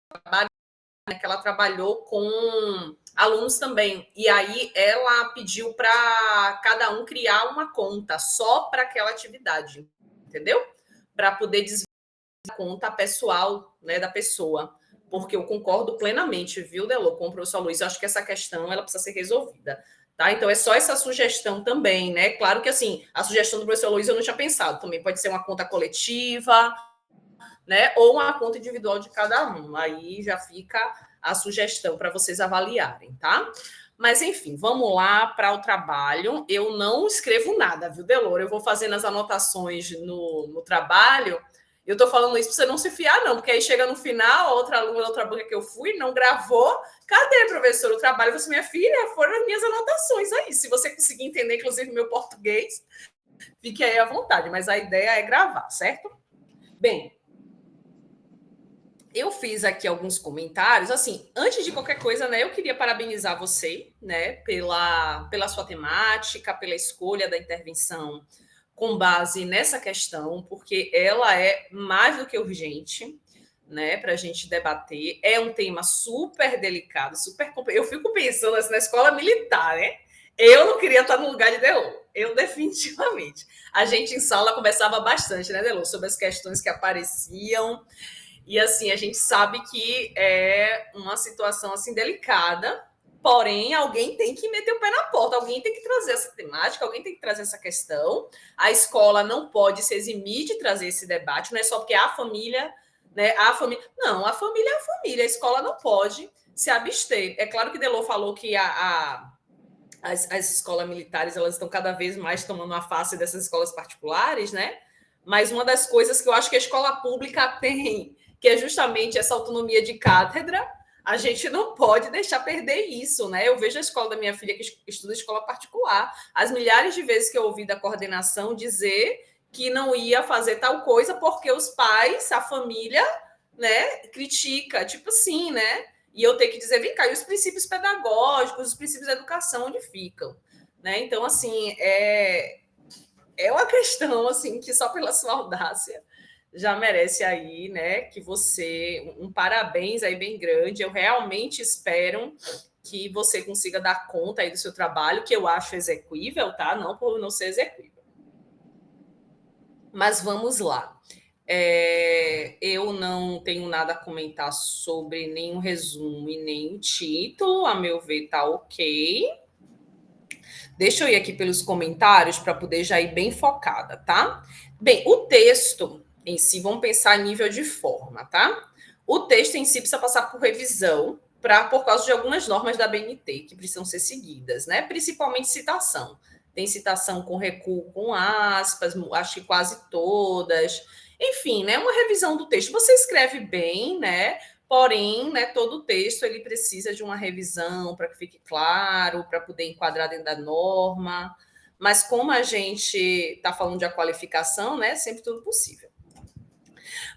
trabalho, né, que ela trabalhou com alunos também. E aí ela pediu para cada um criar uma conta só para aquela atividade, entendeu? Para poder desviar a conta pessoal, né, da pessoa. Porque eu concordo plenamente, viu, Delô, com o professor Luiz. Eu acho que essa questão ela precisa ser resolvida. Tá? Então, é só essa sugestão também, né? Claro que, assim, a sugestão do professor Luiz eu não tinha pensado. Também pode ser uma conta coletiva, né? Ou uma conta individual de cada um. Aí já fica a sugestão para vocês avaliarem, tá? Mas, enfim, vamos lá para o trabalho. Eu não escrevo nada, viu, Delor? Eu vou fazendo as anotações no trabalho. Eu estou falando isso para você não se fiar, não, porque aí chega no final, a outra aluna da outra banca que eu fui não gravou. Cadê, professor? O trabalho? Você, minha filha, foram as minhas anotações aí. Se você conseguir entender, inclusive, meu português, fique aí à vontade. Mas a ideia é gravar, certo? Bem, eu fiz aqui alguns comentários. Assim, antes de qualquer coisa, né, eu queria parabenizar você, né, pela sua temática, pela escolha da intervenção com base nessa questão, porque ela é mais do que urgente, né, para a gente debater. É um tema super delicado, super complexo. Eu fico pensando assim, na escola militar, né? Eu não queria estar no lugar de Delô. Eu definitivamente. A gente em sala conversava bastante, né, Delô, sobre as questões que apareciam. E assim, a gente sabe que é uma situação assim delicada, porém alguém tem que meter o pé na porta, alguém tem que trazer essa temática, alguém tem que trazer essa questão. A escola não pode se eximir de trazer esse debate, não é só porque a família, né? A família. Não, a família é a família, a escola não pode se abster. É claro que Delô falou que as escolas militares elas estão cada vez mais tomando a face dessas escolas particulares, né? Mas uma das coisas que eu acho que a escola pública tem, que é justamente essa autonomia de cátedra, a gente não pode deixar perder isso, né? Eu vejo a escola da minha filha que estuda escola particular, as milhares de vezes que eu ouvi da coordenação dizer que não ia fazer tal coisa porque os pais, a família, né, critica, tipo assim, né? E eu ter que dizer, vem cá, e os princípios pedagógicos, os princípios da educação, onde ficam? Né? Então, assim, é uma questão assim que só pela sua audácia já merece aí, né, que você um parabéns aí bem grande. Eu realmente espero que você consiga dar conta aí do seu trabalho, que eu acho execuível, tá? Não por não ser execuível. Mas vamos lá. Eu não tenho nada a comentar sobre nenhum resumo e nem título. A meu ver, tá ok. Deixa eu ir aqui pelos comentários para poder já ir bem focada, tá? Bem, o texto em si, vamos pensar a nível de forma, tá? O texto em si precisa passar por revisão por causa de algumas normas da BNT que precisam ser seguidas, né? Principalmente citação. Tem citação com recuo com aspas, acho que quase todas. Enfim, né? Uma revisão do texto. Você escreve bem, né? Porém, né, todo o texto ele precisa de uma revisão para que fique claro, para poder enquadrar dentro da norma. Mas como a gente está falando de a qualificação, né, sempre tudo possível.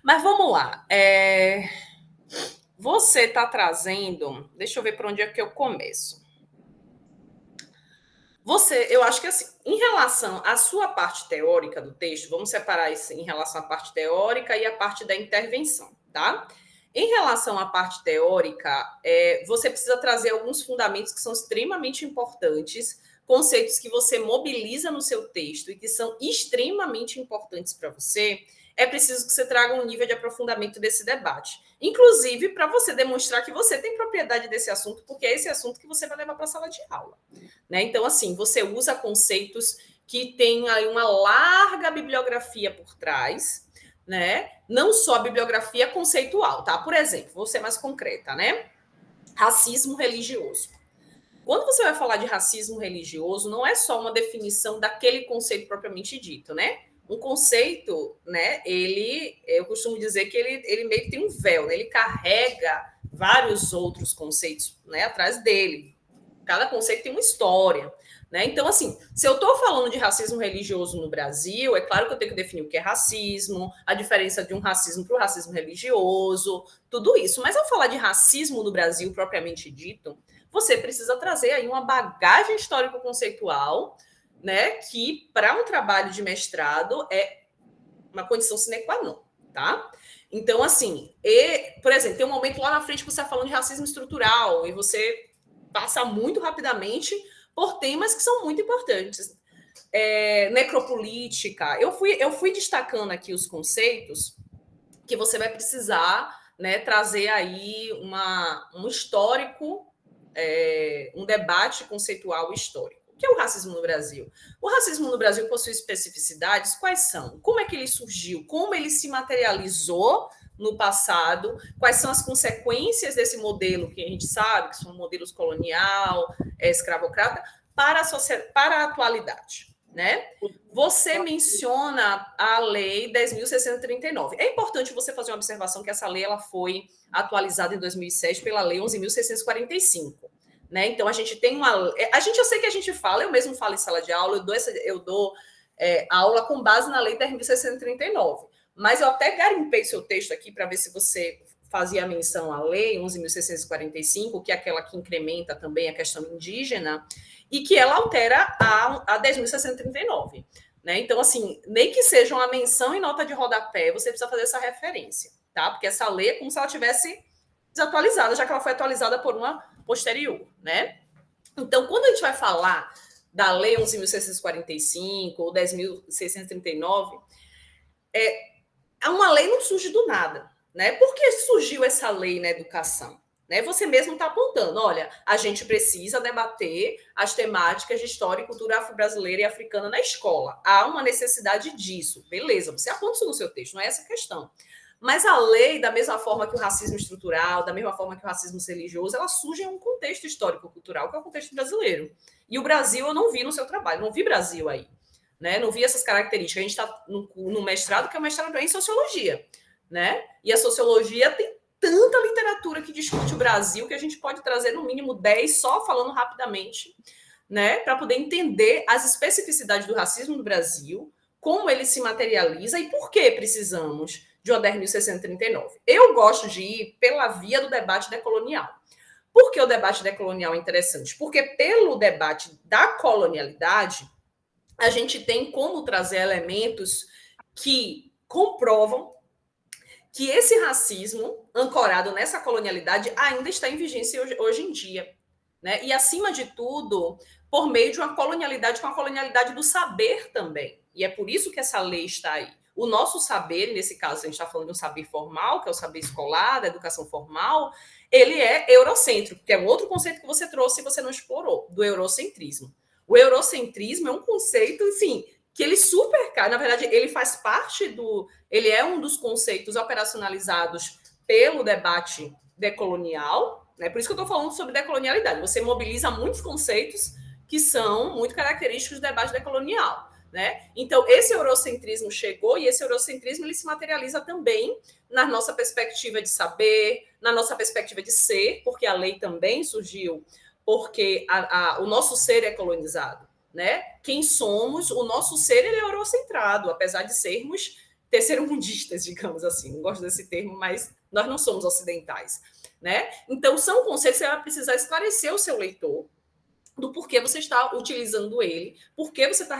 Mas vamos lá. Você está trazendo. Deixa eu ver por onde é que eu começo. Eu acho que assim, em relação à sua parte teórica do texto, vamos separar isso em relação à parte teórica e à parte da intervenção, tá? Em relação à parte teórica, você precisa trazer alguns fundamentos que são extremamente importantes, conceitos que você mobiliza no seu texto e que são extremamente importantes para você. É preciso que você traga um nível de aprofundamento desse debate, inclusive para você demonstrar que você tem propriedade desse assunto, porque é esse assunto que você vai levar para a sala de aula. Né? Então, assim, você usa conceitos que têm aí uma larga bibliografia por trás, né? Não só a bibliografia conceitual, tá? Por exemplo, vou ser mais concreta, né? Racismo religioso. Quando você vai falar de racismo religioso, não é só uma definição daquele conceito propriamente dito, né? Um conceito, né? Eu costumo dizer que ele meio que tem um véu, né? Ele carrega vários outros conceitos, né, atrás dele. Cada conceito tem uma história. Né? Então, assim, se eu estou falando de racismo religioso no Brasil, é claro que eu tenho que definir o que é racismo, a diferença de um racismo para o racismo religioso, tudo isso. Mas ao falar de racismo no Brasil, propriamente dito, você precisa trazer aí uma bagagem histórico-conceitual, né, que para um trabalho de mestrado é uma condição sine qua non, tá? Então, assim, por exemplo, tem um momento lá na frente que você está falando de racismo estrutural e você passa muito rapidamente por temas que são muito importantes. Necropolítica. Eu fui destacando aqui os conceitos que você vai precisar, né, trazer aí um histórico, um debate conceitual histórico. O que é o racismo no Brasil? O racismo no Brasil possui especificidades? Quais são? Como é que ele surgiu? Como ele se materializou no passado? Quais são as consequências desse modelo que a gente sabe, que são modelos colonial, escravocrata, para a atualidade, né? Você menciona a Lei 10.639. É importante você fazer uma observação que essa lei ela foi atualizada em 2007 pela Lei 11.645. Né? Então, a gente tem uma... eu sei que a gente fala, eu mesmo falo em sala de aula, eu dou aula com base na Lei 10.639. Mas eu até garimpei seu texto aqui para ver se você fazia menção à Lei 11.645, que é aquela que incrementa também a questão indígena, e que ela altera a 10.639. Né? Então, assim, nem que seja uma menção em nota de rodapé, você precisa fazer essa referência, tá? Porque essa lei é como se ela tivesse desatualizada, já que ela foi atualizada por uma posterior, né? Então, quando a gente vai falar da Lei 11.645 ou 10.639, uma lei não surge do nada, né? Por que surgiu essa lei na educação? Né? Você mesmo está apontando, olha, a gente precisa debater as temáticas de história e cultura afro-brasileira e africana na escola. Há uma necessidade disso. Beleza, você aponta isso no seu texto, não é essa a questão. Mas a lei, da mesma forma que o racismo estrutural, da mesma forma que o racismo religioso, ela surge em um contexto histórico-cultural, que é o contexto brasileiro. E o Brasil eu não vi no seu trabalho, não vi Brasil aí. Né? Não vi essas características. A gente está no mestrado, que é o mestrado em sociologia. Né? E a sociologia tem tanta literatura que discute o Brasil que a gente pode trazer no mínimo 10 só falando rapidamente, né? Para poder entender as especificidades do racismo no Brasil, como ele se materializa e por que precisamos de uma 10.639. Eu gosto de ir pela via do debate decolonial. Por que o debate decolonial é interessante? Porque pelo debate da colonialidade, a gente tem como trazer elementos que comprovam que esse racismo ancorado nessa colonialidade ainda está em vigência hoje em dia. Né? E, acima de tudo, por meio de uma colonialidade com a colonialidade do saber também. E é por isso que essa lei está aí. O nosso saber, nesse caso, a gente está falando de um saber formal, que é o saber escolar, da educação formal, ele é eurocêntrico, que é um outro conceito que você trouxe e você não explorou, do eurocentrismo. O eurocentrismo é um conceito, assim, que ele super cai. Na verdade, ele faz parte do... Ele é um dos conceitos operacionalizados pelo debate decolonial, né? Por isso que eu estou falando sobre decolonialidade. Você mobiliza muitos conceitos que são muito característicos do debate decolonial. Né? Então, esse eurocentrismo chegou e esse eurocentrismo ele se materializa também na nossa perspectiva de saber, na nossa perspectiva de ser, porque a lei também surgiu porque o nosso ser é colonizado. Né? Quem somos, o nosso ser ele é eurocentrado, apesar de sermos terceiro-mundistas, digamos assim. Não gosto desse termo, mas nós não somos ocidentais. Né? Então, são conceitos que você vai precisar esclarecer o seu leitor do porquê você está utilizando ele, porquê você está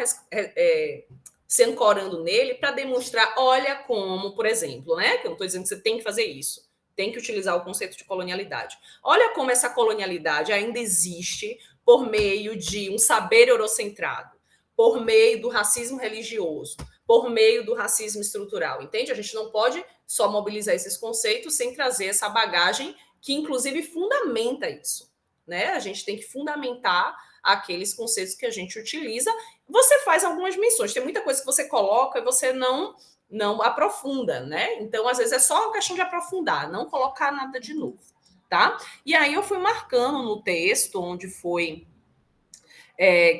se ancorando nele para demonstrar, olha como, por exemplo, né? Que eu não estou dizendo que você tem que fazer isso, tem que utilizar o conceito de colonialidade. Olha como essa colonialidade ainda existe por meio de um saber eurocentrado, por meio do racismo religioso, por meio do racismo estrutural, entende? A gente não pode só mobilizar esses conceitos sem trazer essa bagagem que, inclusive, fundamenta isso. Né? A gente tem que fundamentar aqueles conceitos que a gente utiliza. Você faz algumas menções, tem muita coisa que você coloca e você não aprofunda, né? Então, às vezes, é só uma questão de aprofundar, não colocar nada de novo, tá? E aí eu fui marcando no texto onde foi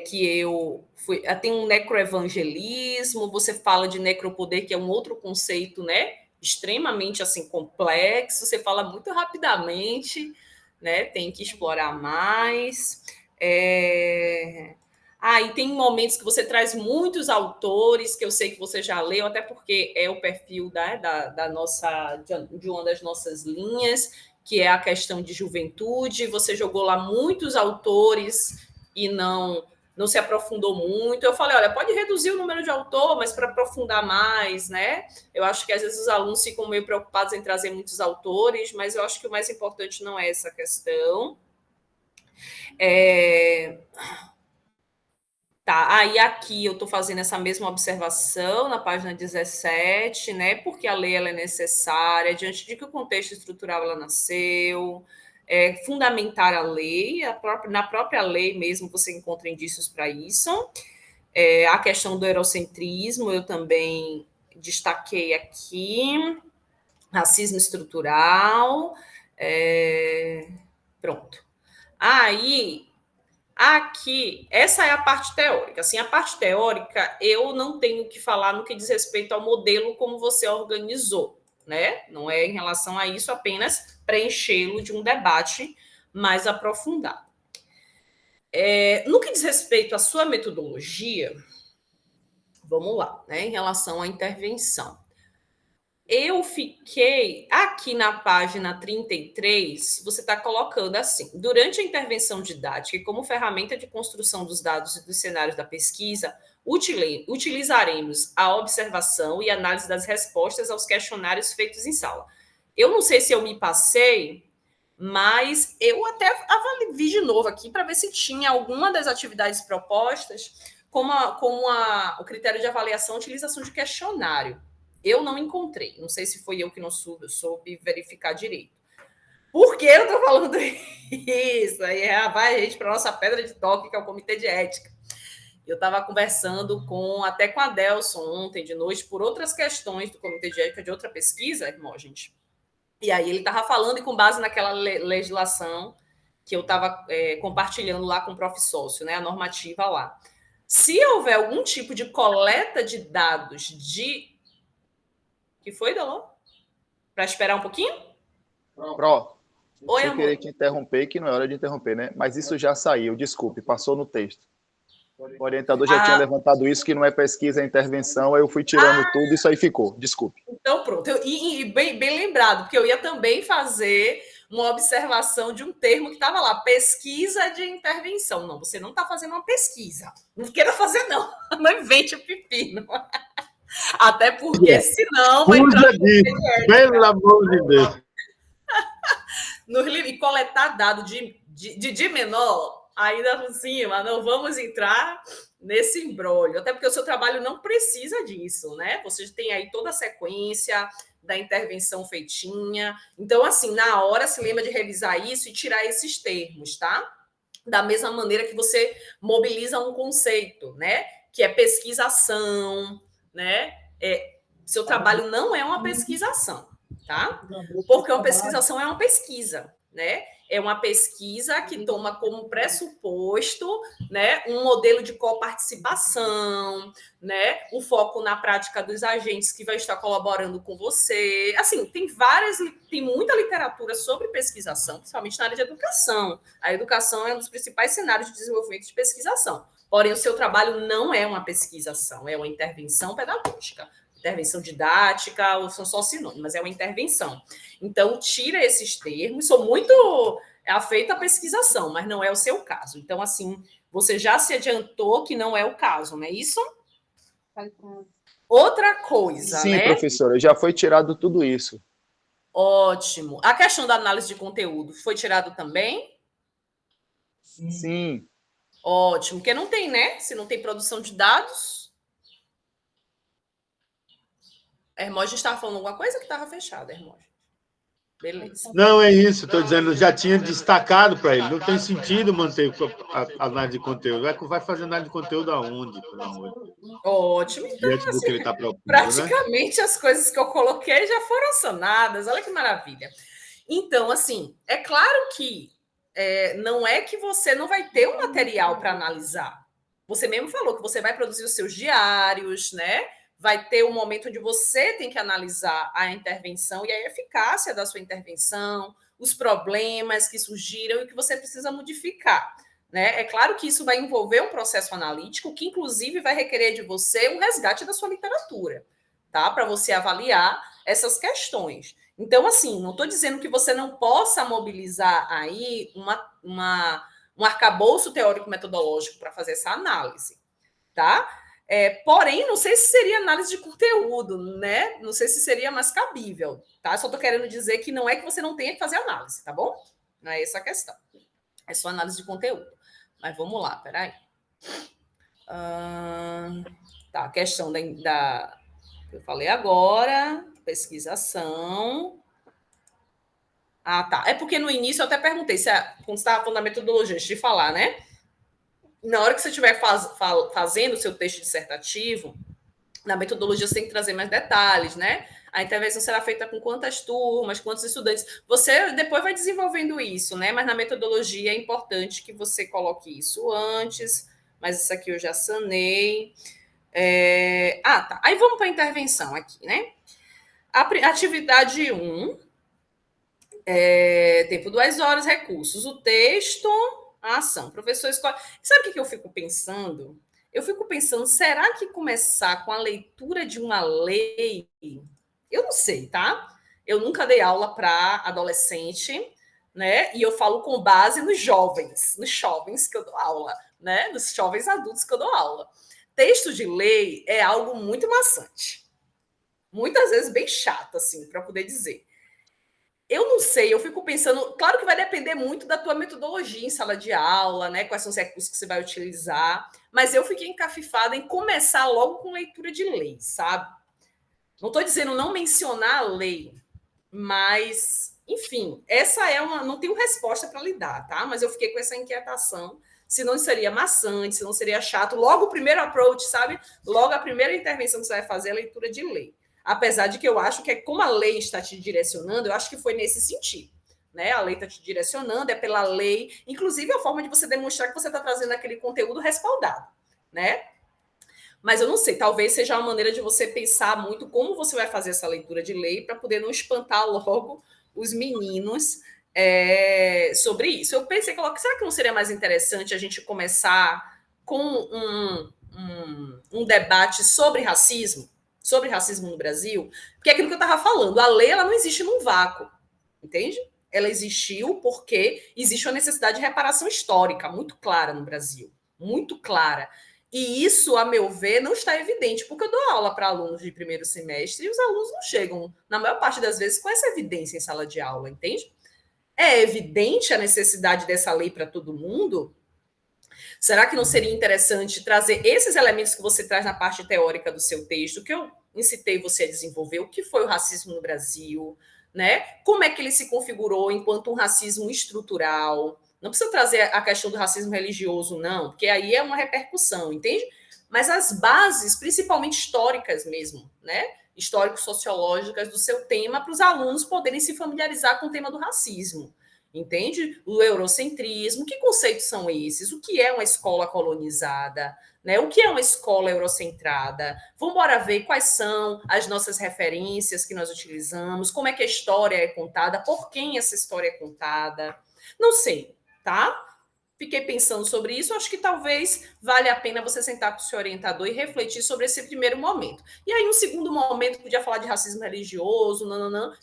que eu fui... Tem um necroevangelismo, você fala de necropoder, que é um outro conceito, né? Extremamente, assim, complexo, você fala muito rapidamente, né? Tem que explorar mais. E tem momentos que você traz muitos autores que eu sei que você já leu, até porque é o perfil de uma das nossas linhas, que é a questão de juventude. Você jogou lá muitos autores e não não se aprofundou muito. Eu falei, olha, pode reduzir o número de autor, mas para aprofundar mais, né? Eu acho que às vezes os alunos ficam meio preocupados em trazer muitos autores, mas eu acho que o mais importante não é essa questão. Tá, aí aqui eu estou fazendo essa mesma observação na página 17, né? Porque a lei ela é necessária, diante de que o contexto estrutural ela nasceu, fundamentar a lei, na própria lei mesmo você encontra indícios para isso. A questão do eurocentrismo eu também destaquei aqui, racismo estrutural, pronto. Aí aqui, essa é a parte teórica. Assim, a parte teórica, eu não tenho que falar no que diz respeito ao modelo como você organizou, né? Não é em relação a isso, apenas preenchê-lo de um debate mais aprofundado. No que diz respeito à sua metodologia, vamos lá, né? Em relação à intervenção. Eu fiquei aqui na página 33, você está colocando assim: durante a intervenção didática e como ferramenta de construção dos dados e dos cenários da pesquisa, utilizaremos a observação e análise das respostas aos questionários feitos em sala. Eu não sei se eu me passei, mas eu até vi de novo aqui para ver se tinha alguma das atividades propostas, como o critério de avaliação e utilização de questionário. Eu não encontrei. Não sei se foi eu que não soube verificar direito. Por que eu estou falando isso? Aí vai a gente para a nossa pedra de toque, que é o Comitê de Ética. Eu estava conversando até com a Delson ontem de noite por outras questões do Comitê de Ética de outra pesquisa, irmão, gente. E aí ele estava falando, e com base naquela legislação que eu estava compartilhando lá com o prof. Sócio, né, a normativa lá. Se houver algum tipo de coleta de dados que foi, Delon? Para esperar um pouquinho? Pro, Oi, sem amor. querer te interromper, que não é hora de interromper, né? Mas isso já saiu, desculpe, passou no texto. O orientador já tinha levantado isso, que não é pesquisa, é intervenção, aí eu fui tirando tudo, isso aí ficou, desculpe. Então, pronto. E bem lembrado, porque eu ia também fazer uma observação de um termo que estava lá, pesquisa de intervenção. Não, você não está fazendo uma pesquisa. Não queira fazer, não. Não invente o pepino. Até porque, senão, vai entrar pelo amor de Deus. E coletar dado de menor, ainda por cima, não vamos entrar nesse imbróglio, até porque o seu trabalho não precisa disso, né? Você tem aí toda a sequência da intervenção feitinha. Então, assim, na hora se lembra de revisar isso e tirar esses termos, tá? Da mesma maneira que você mobiliza um conceito, né? Que é pesquisação, né? Seu trabalho não é uma pesquisação, tá? Porque uma pesquisação é uma pesquisa, né? É uma pesquisa que toma como pressuposto, né, um modelo de coparticipação, né, um foco na prática dos agentes que vai estar colaborando com você. Assim, tem muita literatura sobre pesquisação, principalmente na área de educação. A educação é um dos principais cenários de desenvolvimento de pesquisação. Porém, o seu trabalho não é uma pesquisação, é uma intervenção pedagógica. Intervenção didática, ou são só sinônimos, é uma intervenção. Então, tira esses termos, sou muito afeita à pesquisação, mas não é o seu caso. Então, assim, você já se adiantou que não é o caso, não é isso? Outra coisa, sim, né? Sim, professora, já foi tirado tudo isso. Ótimo. A questão da análise de conteúdo foi tirado também? Sim. Ótimo, porque não tem, né? Se não tem produção de dados... Hermógenes estava falando alguma coisa que estava fechada, Hermógenes. Beleza. Não, é isso, estou dizendo, já tinha destacado para ele. Não tem sentido manter a análise de conteúdo. Vai fazer análise de conteúdo aonde, pelo amor de Deus? Ótimo. Então, diante do que ele está propondo, praticamente, né? As coisas que eu coloquei já foram sanadas. Olha que maravilha. Então, assim, é claro que não é que você não vai ter um material para analisar. Você mesmo falou que você vai produzir os seus diários, né? Vai ter um momento onde você tem que analisar a intervenção e a eficácia da sua intervenção, os problemas que surgiram e que você precisa modificar. Né? É claro que isso vai envolver um processo analítico, que inclusive vai requerer de você um resgate da sua literatura, tá? Para você avaliar essas questões. Então, assim, não estou dizendo que você não possa mobilizar aí um arcabouço teórico-metodológico para fazer essa análise, tá? Porém, não sei se seria análise de conteúdo, né? Não sei se seria mais cabível, tá? Só estou querendo dizer que não é que você não tenha que fazer análise, tá bom? Não é essa a questão. É só análise de conteúdo. Mas vamos lá, peraí. Tá, a questão da que eu falei agora, pesquisação. Ah, tá. É porque no início eu até perguntei, quando você estava falando da metodologia, antes de falar, né? Na hora que você estiver fazendo o seu texto dissertativo, na metodologia você tem que trazer mais detalhes, né? A intervenção será feita com quantas turmas, quantos estudantes. Você depois vai desenvolvendo isso, né? Mas na metodologia é importante que você coloque isso antes. Mas isso aqui eu já sanei. Tá. Aí vamos para a intervenção aqui, né? Atividade 1, tempo 2 horas, recursos. O texto, a ação. Professor escolhe. Sabe o que eu fico pensando? Eu fico pensando, será que começar com a leitura de uma lei... Eu não sei, tá? Eu nunca dei aula para adolescente, né? E eu falo com base nos jovens que eu dou aula, né? Nos jovens adultos que eu dou aula. Texto de lei é algo muito maçante. Muitas vezes bem chato, assim, para poder dizer. Eu não sei, eu fico pensando, claro que vai depender muito da tua metodologia em sala de aula, né? Quais são os recursos que você vai utilizar, mas eu fiquei encafifada em começar logo com leitura de lei, sabe? Não estou dizendo não mencionar a lei, mas, enfim, essa é uma. Não tenho resposta para lhe dar, tá? Mas eu fiquei com essa inquietação. Se não seria maçante, se não seria chato. Logo o primeiro approach, sabe? Logo a primeira intervenção que você vai fazer é a leitura de lei. Apesar de que eu acho que como a lei está te direcionando, eu acho que foi nesse sentido. Né? A lei está te direcionando, é pela lei. Inclusive, é a forma de você demonstrar que você está trazendo aquele conteúdo respaldado. Né? Mas eu não sei, talvez seja uma maneira de você pensar muito como você vai fazer essa leitura de lei para poder não espantar logo os meninos sobre isso. Eu pensei, será que não seria mais interessante a gente começar com um debate sobre racismo no Brasil? Porque é aquilo que eu estava falando, a lei ela não existe num vácuo, entende? Ela existiu porque existe uma necessidade de reparação histórica muito clara no Brasil, muito clara. E isso, a meu ver, não está evidente, porque eu dou aula para alunos de primeiro semestre e os alunos não chegam, na maior parte das vezes, com essa evidência em sala de aula, entende? É evidente a necessidade dessa lei para todo mundo? Será que não seria interessante trazer esses elementos que você traz na parte teórica do seu texto, que eu incitei você a desenvolver? O que foi o racismo no Brasil? Né? Como é que ele se configurou enquanto um racismo estrutural? Não precisa trazer a questão do racismo religioso, não, porque aí é uma repercussão, entende? Mas as bases, principalmente históricas mesmo, né? Histórico-sociológicas do seu tema, para os alunos poderem se familiarizar com o tema do racismo. Entende? O eurocentrismo, que conceitos são esses? O que é uma escola colonizada? Né? O que é uma escola eurocentrada? Vamos embora ver quais são as nossas referências que nós utilizamos, como é que a história é contada, por quem essa história é contada. Não sei, tá? Fiquei pensando sobre isso, acho que talvez valha a pena você sentar com o seu orientador e refletir sobre esse primeiro momento. E aí, um segundo momento, podia falar de racismo religioso,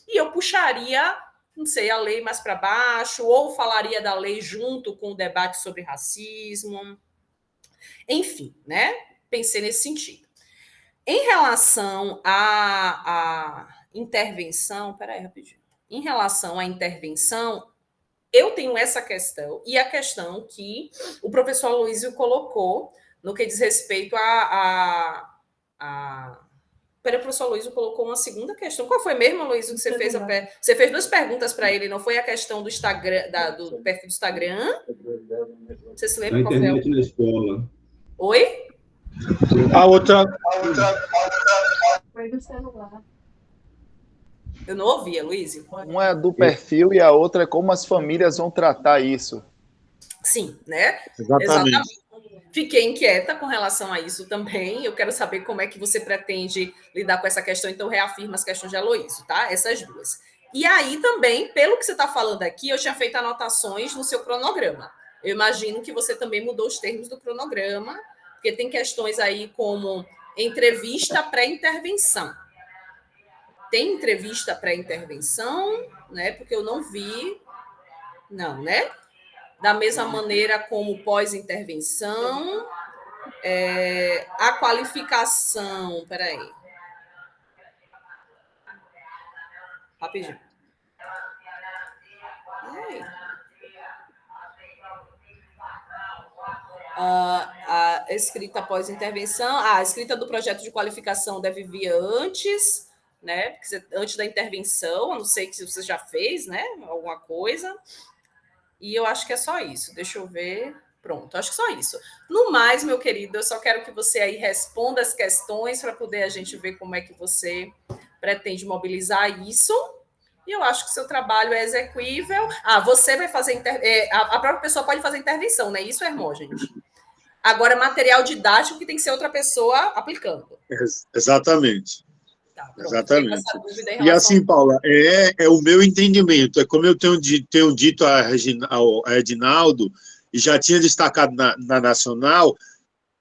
e eu puxaria, não sei, a lei mais para baixo, ou falaria da lei junto com o debate sobre racismo. Enfim, né? Pensei nesse sentido. Em relação à intervenção, peraí, rapidinho. Em relação à intervenção, eu tenho essa questão e a questão que o professor Aloysio colocou no que diz respeito Peraí, o professor Aloysio colocou uma segunda questão. Qual foi mesmo, Aloysio, que você fez? Você fez duas perguntas para ele, não foi a questão do Instagram, do perfil do Instagram? Você se lembra qual foi? Na internet na escola. Oi? A outra... Foi do celular. Eu não ouvi, Aloysio. Uma é do perfil e a outra é como as famílias vão tratar isso. Sim, né? Exatamente. Fiquei inquieta com relação a isso também. Eu quero saber como é que você pretende lidar com essa questão, então reafirma as questões de Aloysio, tá? Essas duas. E aí também, pelo que você está falando aqui, eu tinha feito anotações no seu cronograma. Eu imagino que você também mudou os termos do cronograma, porque tem questões aí como entrevista pré-intervenção. Tem entrevista pré-intervenção, né? Porque eu não vi. Não, né? da mesma maneira como pós-intervenção, a qualificação... Peraí. Rapidinho. A escrita pós-intervenção, a escrita do projeto de qualificação deve vir antes, né? Antes da intervenção, a não sei se você já fez, né? Alguma coisa. E eu acho que é só isso. Deixa eu ver. Pronto, acho que só isso. No mais, meu querido, eu só quero que você aí responda as questões para poder a gente ver como é que você pretende mobilizar isso. E eu acho que o seu trabalho é execuível. Você vai fazer... a própria pessoa pode fazer intervenção, né? Isso, Hermógenes. Agora, material didático que tem que ser outra pessoa aplicando. Exatamente. Tá, pronto. Exatamente. E assim, Paula, é o meu entendimento. É como eu tenho dito ao Edinaldo, e já tinha destacado na Nacional,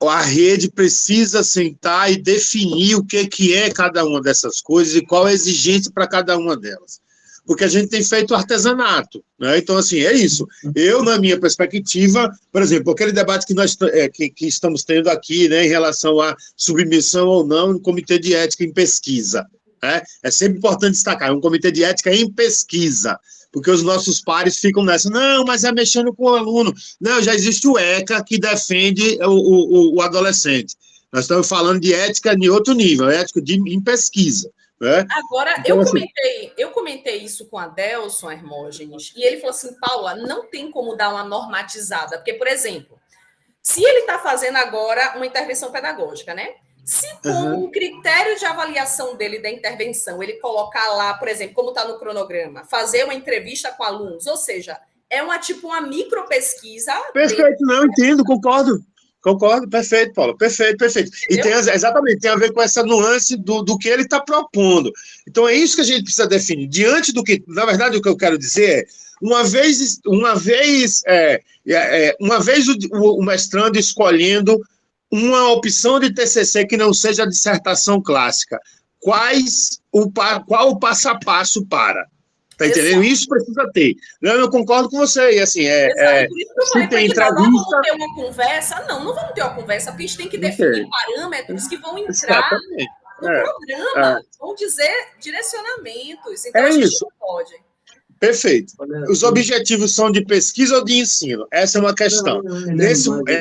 a rede precisa sentar e definir o que é cada uma dessas coisas e qual a exigência para cada uma delas. Porque a gente tem feito artesanato, né? Então, assim, é isso. Eu, na minha perspectiva, por exemplo, aquele debate que nós que estamos tendo aqui, né, em relação à submissão ou não no comitê de ética em pesquisa, né? É sempre importante destacar, é um comitê de ética em pesquisa, porque os nossos pares ficam nessa, não, mas é mexendo com o aluno. Não, já existe o ECA que defende o adolescente. Nós estamos falando de ética em outro nível, ética em pesquisa. Agora, então, eu comentei isso com a Adelson Hermógenes, e ele falou assim, Paula, não tem como dar uma normatizada, porque, por exemplo, se ele está fazendo agora uma intervenção pedagógica, né? Se como um critério de avaliação dele da intervenção, ele colocar lá, por exemplo, como está no cronograma, fazer uma entrevista com alunos, ou seja, é uma micro pesquisa. Perfeito, não, entendo, concordo. Concordo, perfeito, Paula, perfeito. E exatamente, tem a ver com essa nuance do que ele está propondo. Então, é isso que a gente precisa definir. Diante do que, na verdade, o que eu quero dizer é, uma vez o mestrando escolhendo uma opção de TCC que não seja dissertação clássica, qual o passo a passo para? Tá entendendo? Isso precisa ter. Eu concordo com você. E assim, se tem entrevista... Nós vamos ter uma conversa? Não vamos ter uma conversa, porque a gente tem que definir parâmetros que vão entrar no programa, vão dizer direcionamentos. Então, a gente não pode. Perfeito. Os objetivos são de pesquisa ou de ensino? Essa é uma questão.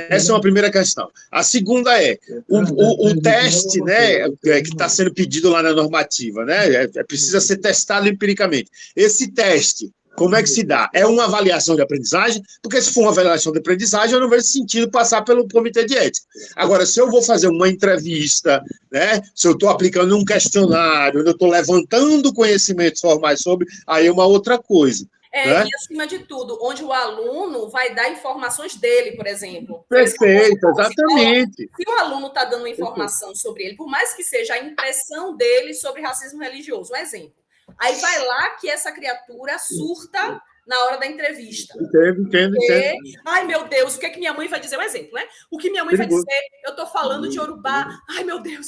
Essa é uma primeira questão. A segunda é o teste, né, que está sendo pedido lá na normativa, né? Precisa ser testado empiricamente. Esse teste, como é que se dá? É uma avaliação de aprendizagem? Porque se for uma avaliação de aprendizagem, eu não vejo sentido passar pelo comitê de ética. Agora, se eu vou fazer uma entrevista, né, se eu estou aplicando um questionário, eu estou levantando conhecimentos formais sobre, aí é uma outra coisa. Né? E, acima de tudo, onde o aluno vai dar informações dele, por exemplo. Perfeito, exatamente. Se o aluno está dando informação sobre ele, por mais que seja a impressão dele sobre racismo religioso, um exemplo. Aí vai lá que essa criatura surta na hora da entrevista. Entendo. Ai, meu Deus, o que é que minha mãe vai dizer? Um exemplo, né? O que minha mãe vai dizer? Eu estou falando de Yorubá. Ai, meu Deus.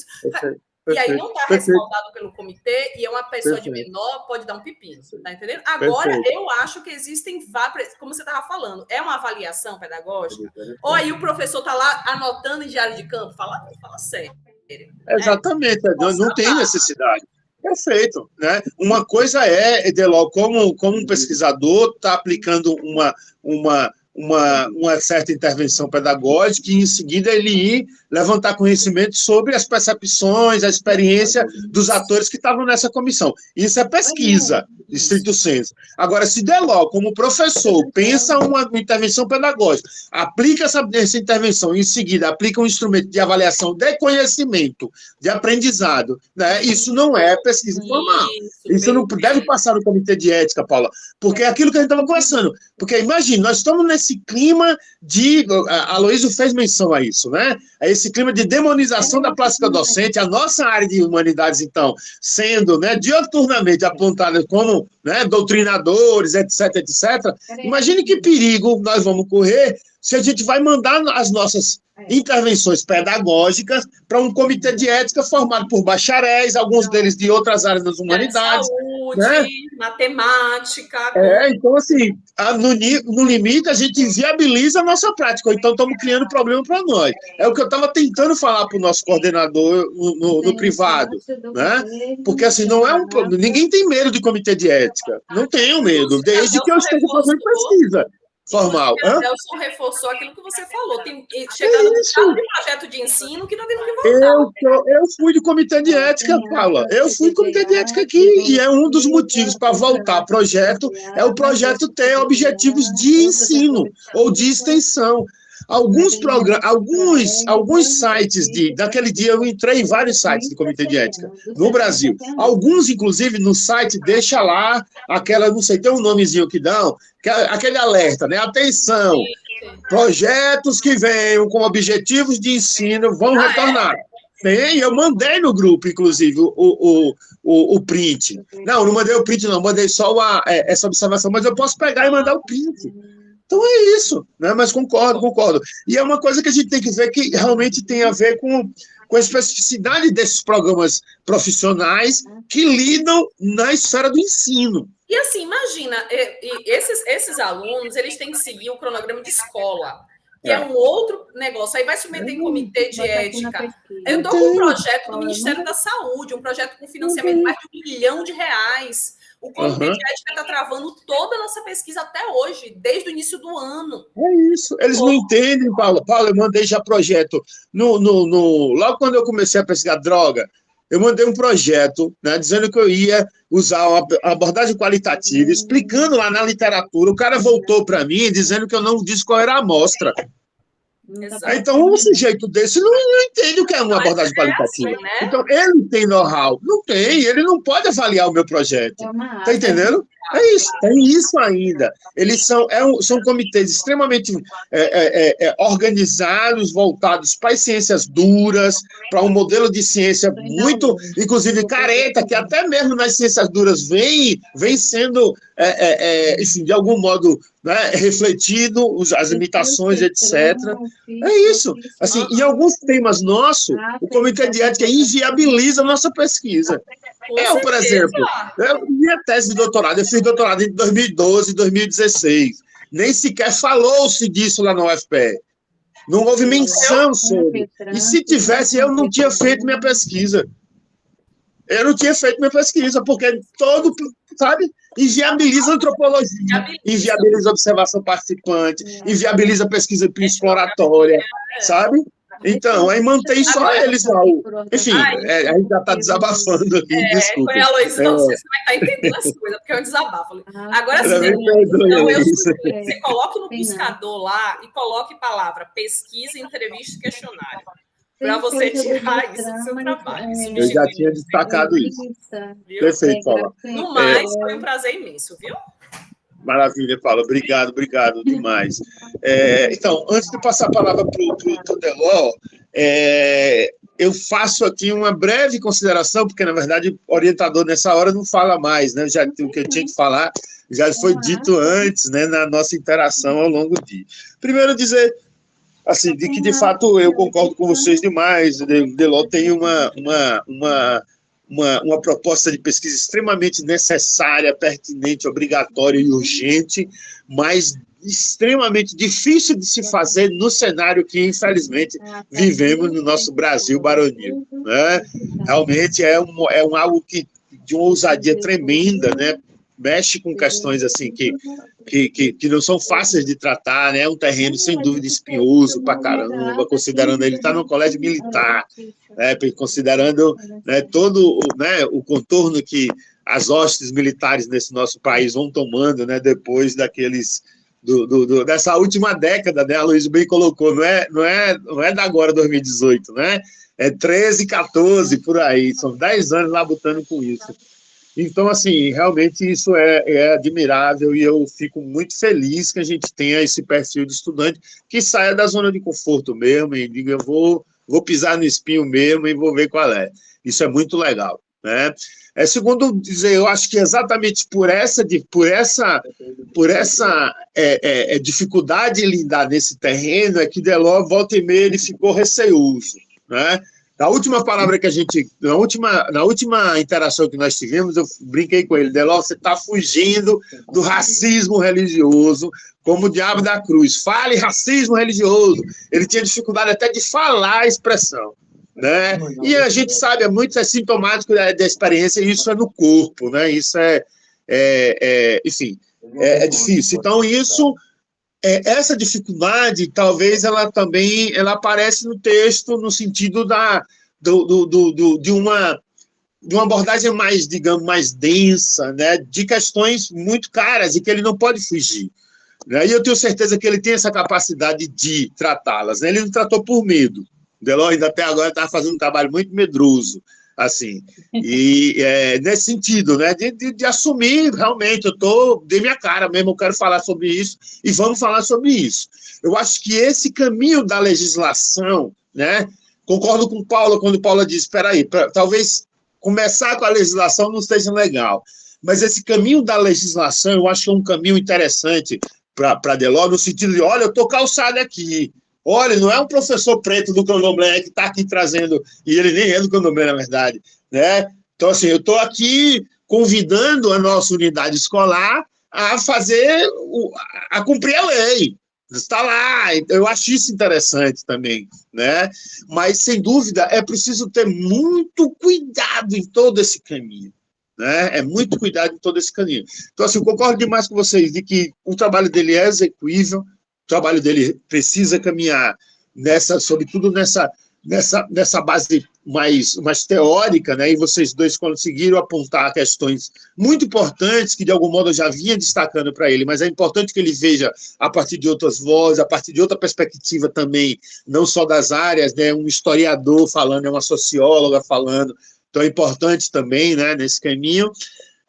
E aí não está respaldado pelo comitê e é uma pessoa de menor, pode dar um pepino. Tá entendendo? Agora, eu acho que existem várias... Como você estava falando, é uma avaliação pedagógica? Ou aí o professor está lá anotando em diário de campo? Fala sério. Exatamente. Não tem necessidade. Perfeito, né? Uma coisa é, Edeló, como um pesquisador está aplicando uma certa intervenção pedagógica e, em seguida, ele ir levantar conhecimento sobre as percepções, a experiência dos atores que estavam nessa comissão. Isso é pesquisa, estrito sensu. Agora, se Deló, como professor, pensa uma intervenção pedagógica, aplica essa intervenção e, em seguida, aplica um instrumento de avaliação de conhecimento, de aprendizado, né? Isso não é pesquisa formal. Isso não deve passar no comitê de ética, Paula, porque é aquilo que a gente estava conversando. Porque, imagine, nós estamos nesse clima de... A Aloysio fez menção a isso, né? A esse clima de demonização da plástica docente, a nossa área de humanidades, então, sendo, né, dioturnamente apontada como, né, doutrinadores, etc. Imagine que perigo nós vamos correr se a gente vai mandar as nossas intervenções pedagógicas para um comitê de ética formado por bacharéis, alguns deles de outras áreas das humanidades. Saúde, né? Matemática. Então, assim, no limite, a gente inviabiliza a nossa prática, ou então estamos criando problema para nós. É o que eu estava tentando falar para o nosso coordenador no privado, né? Porque, assim, não é ninguém tem medo de comitê de ética. Não tenho medo, desde que eu esteja fazendo pesquisa formal. O Nelson reforçou aquilo que você falou. Tem chegado no final de projeto de ensino que está tendo que voltar. Eu fui do comitê de ética, Paula. Eu fui do comitê de ética aqui, e é um dos motivos para voltar projeto, é o projeto ter objetivos de ensino ou de extensão. Alguns sites daquele dia eu entrei em vários sites do comitê de ética no Brasil. Alguns, inclusive, no site deixa lá aquela, não sei, tem um nomezinho que dão, aquele alerta, né? Atenção, projetos que venham com objetivos de ensino vão retornar. Eu mandei no grupo, inclusive, o print. Não mandei o print, não, mandei só essa observação, mas eu posso pegar e mandar o print. Então é isso, né? Mas concordo. E é uma coisa que a gente tem que ver que realmente tem a ver com a especificidade desses programas profissionais que lidam na esfera do ensino. E assim, imagina, esses alunos, eles têm que seguir o cronograma de escola, que é um outro negócio. Aí vai submeter em comitê de ética. Eu estou com um projeto do Ministério da Saúde, um projeto com financiamento de mais de R$1 milhão. O comitê de ética está travando toda a nossa pesquisa até hoje, desde o início do ano. É isso. Eles não entendem, Paulo. Eu mandei já projeto. Logo quando eu comecei a pesquisar droga, eu mandei um projeto, né, dizendo que eu ia usar uma abordagem qualitativa, explicando lá na literatura. O cara voltou para mim dizendo que eu não disse qual era a amostra. Exato. Então, um sujeito desse não entende o que é uma abordagem qualitativa. Assim, né? Então, ele tem know-how. Não tem, ele não pode avaliar o meu projeto. Está entendendo? É isso, tem isso ainda. Eles são comitês extremamente organizados, voltados para as ciências duras, para um modelo de ciência muito, inclusive, careta, que até mesmo nas ciências duras vem sendo, enfim, de algum modo, né, refletido, as limitações, etc. É isso. Assim, em alguns temas nossos, o Comitê de Ética inviabiliza a nossa pesquisa. Eu, por exemplo, minha tese de doutorado, eu fiz doutorado em 2012 e 2016. Nem sequer falou-se disso lá na UFPE. Não houve menção sobre. E se tivesse, eu não tinha feito minha pesquisa. Porque todo, sabe, inviabiliza a antropologia, inviabiliza a observação participante, inviabiliza a pesquisa exploratória, sabe? Então, aí mantém só eles lá. Enfim, a gente já está desabafando aqui, desculpa. Foi a Luísa, não sei se você vai estar entendendo as coisas, porque é um desabafo. Agora sim, você coloque no buscador lá e coloque palavra pesquisa, entrevista e questionário. Para você tirar isso do seu trabalho. Eu já tinha destacado isso. Viu? Perfeito, Paula. No mais, foi um prazer imenso, viu? Maravilha, Paula. Obrigado demais. Então, antes de passar a palavra para o Delor, eu faço aqui uma breve consideração, porque, na verdade, o orientador, nessa hora, não fala mais, né? Já o que eu tinha que falar já foi dito antes, né, na nossa interação ao longo do dia. Primeiro, dizer, assim, de que, de fato, eu concordo com vocês demais. O Delor tem uma proposta de pesquisa extremamente necessária, pertinente, obrigatória e urgente, mas extremamente difícil de se fazer no cenário que, infelizmente, vivemos no nosso Brasil baronil, né? Realmente é algo de uma ousadia tremenda, né? Mexe com questões assim que não são fáceis de tratar, né? É um terreno, sem dúvida, espinhoso pra caramba, considerando ele está no colégio militar, né? Considerando, né, todo, né, o contorno que as hostes militares nesse nosso país vão tomando, né, depois dessa última década, né? A Luísa bem colocou, não é da agora, 2018, né? É 13, 14, por aí, são 10 anos lá botando com isso. Então, assim, realmente isso é admirável e eu fico muito feliz que a gente tenha esse perfil de estudante que saia da zona de conforto mesmo e diga, eu vou pisar no espinho mesmo e vou ver qual é. Isso é muito legal, né? Segundo dizer, eu acho que exatamente por essa dificuldade em lidar nesse terreno é que Delors, volta e meia, ele ficou receoso, né? A última palavra que a gente... Na última interação que nós tivemos, eu brinquei com ele. Deló, você está fugindo do racismo religioso como o diabo da cruz. Fale racismo religioso. Ele tinha dificuldade até de falar a expressão. Né? E a gente sabe, é sintomático da experiência, e isso é no corpo. Né? Isso enfim, é difícil. Então, isso... essa dificuldade, talvez ela também aparece no texto no sentido de uma abordagem mais, digamos, mais densa, né, de questões muito caras e que ele não pode fugir. Né? E eu tenho certeza que ele tem essa capacidade de tratá-las. Né? Ele não tratou por medo. Deló ainda até agora estava fazendo um trabalho muito medroso, assim, e nesse sentido, né, de assumir, realmente, dei minha cara mesmo, eu quero falar sobre isso, e vamos falar sobre isso. Eu acho que esse caminho da legislação, né, concordo com Paula, quando Paula diz, espera aí, talvez começar com a legislação não esteja legal, mas esse caminho da legislação, eu acho que é um caminho interessante para Deló, no sentido de, olha, eu estou calçado aqui, olha, não é um professor preto do candomblé que está aqui trazendo, e ele nem é do candomblé, na verdade, né? Então, assim, eu estou aqui convidando a nossa unidade escolar a a cumprir a lei. Está lá, eu acho isso interessante também, né? Mas, sem dúvida, é preciso ter muito cuidado em todo esse caminho, né? É muito cuidado em todo esse caminho. Então, assim, eu concordo demais com vocês de que o trabalho dele é execuível, o trabalho dele precisa caminhar sobretudo nessa base mais teórica, né? E vocês dois conseguiram apontar questões muito importantes que, de algum modo, eu já vinha destacando para ele, mas é importante que ele veja a partir de outras vozes, a partir de outra perspectiva também, não só das áreas, né? Um historiador falando, uma socióloga falando, então é importante também, né, nesse caminho.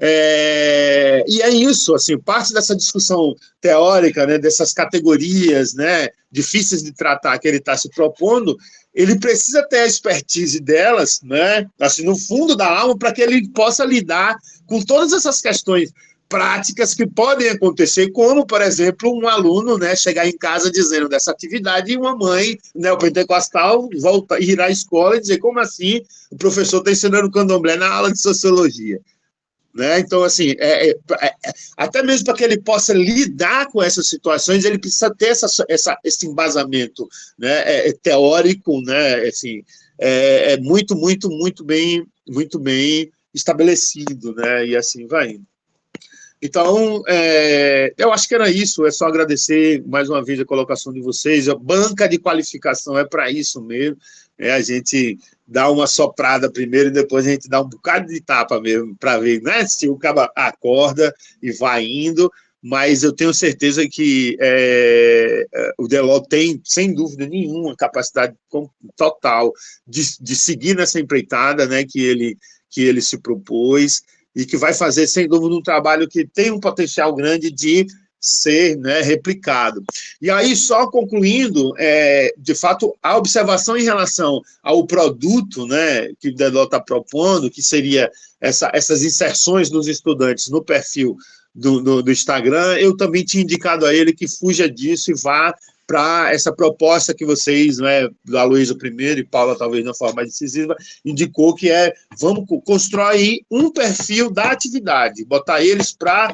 E é isso, assim, parte dessa discussão teórica, né, dessas categorias, né, difíceis de tratar que ele está se propondo, ele precisa ter a expertise delas, né, assim, no fundo da alma, para que ele possa lidar com todas essas questões práticas que podem acontecer, como, por exemplo, um aluno, né, chegar em casa dizendo dessa atividade e uma mãe, né, o pentecostal, ir à escola e dizer, como assim o professor está ensinando candomblé na aula de sociologia? Né? Então, assim, até mesmo para que ele possa lidar com essas situações, ele precisa ter esse embasamento, né, teórico, né, assim, muito, muito, muito bem estabelecido, né, e assim vai indo. Então, eu acho que era isso, é só agradecer mais uma vez a colocação de vocês, a banca de qualificação é para isso mesmo, a gente dá uma soprada primeiro e depois a gente dá um bocado de tapa mesmo, para ver, né, se o cara acorda e vai indo, mas eu tenho certeza que o Deló tem, sem dúvida nenhuma, capacidade total de seguir nessa empreitada, né, que ele se propôs, e que vai fazer, sem dúvida, um trabalho que tem um potencial grande de ser, né, replicado. E aí, só concluindo, de fato, a observação em relação ao produto, né, que o Deló está propondo, que seria essas inserções dos estudantes no perfil do Instagram, eu também tinha indicado a ele que fuja disso e vá para essa proposta que vocês, né, da Luísa primeiro e Paula talvez de uma forma mais decisiva, indicou que vamos construir um perfil da atividade, botar eles para,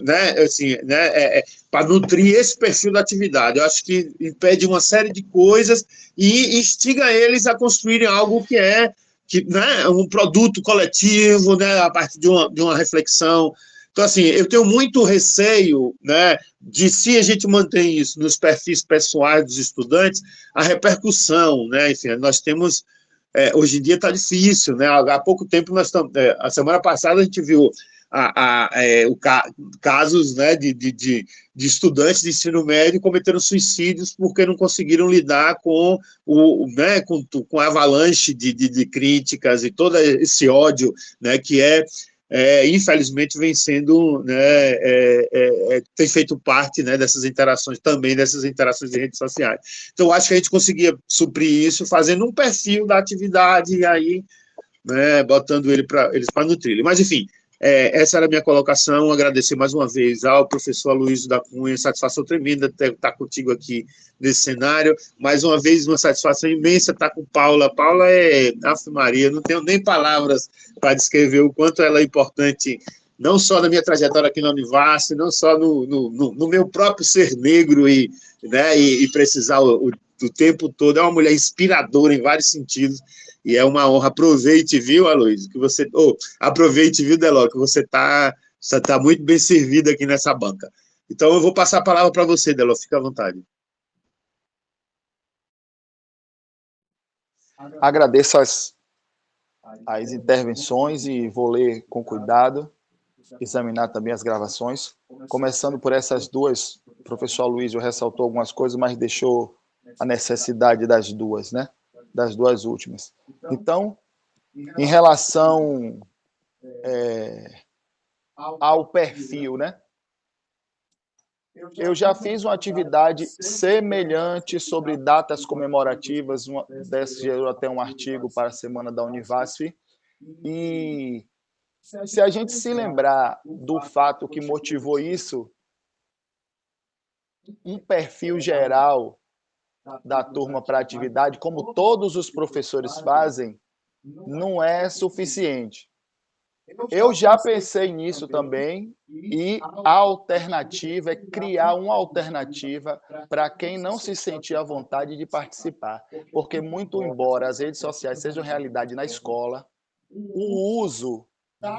né, assim, né, para nutrir esse perfil da atividade. Eu acho que impede uma série de coisas e instiga eles a construírem algo né, um produto coletivo, né, a partir de uma reflexão. Então, assim, eu tenho muito receio, né, de se a gente mantém isso nos perfis pessoais dos estudantes, a repercussão, né, enfim, nós temos, hoje em dia está difícil, né, há pouco tempo a semana passada a gente viu casos, né, de estudantes de ensino médio cometeram suicídios porque não conseguiram lidar com né, com a avalanche de críticas e todo esse ódio, né, que infelizmente vem sendo, né, tem feito parte, né, dessas interações de redes sociais. Então, acho que a gente conseguia suprir isso fazendo um perfil da atividade e aí, né, botando eles para nutrir. Mas, enfim, Essa era a minha colocação. Agradecer mais uma vez ao professor Aloysio da Cunha, satisfação tremenda estar contigo aqui nesse cenário. Mais uma vez, uma satisfação imensa estar com Paula. Paula é Ave Maria, não tenho nem palavras para descrever o quanto ela é importante, não só na minha trajetória aqui na Univasf, não só no meu próprio ser negro e precisar o tempo todo. É uma mulher inspiradora em vários sentidos. E é uma honra. Aproveite, viu, Aloysio? Aproveite, viu, Deló, que você tá muito bem servido aqui nessa banca. Então, eu vou passar a palavra para você, Deló. Fica à vontade. Agradeço as intervenções e vou ler com cuidado, examinar também as gravações. Começando por essas duas, o professor Aloysio ressaltou algumas coisas, mas deixou a necessidade das duas, né? Das duas últimas. Então, em relação ao perfil, né? Eu já fiz uma atividade semelhante sobre datas comemorativas, gerou até um artigo para a Semana da Univasf, e se a gente se lembrar do fato que motivou isso, um perfil geral da turma para a atividade, como todos os professores fazem, não é suficiente. Eu já pensei nisso também, e a alternativa é criar uma alternativa para quem não se sentir à vontade de participar. Porque, muito embora as redes sociais sejam realidade na escola, o uso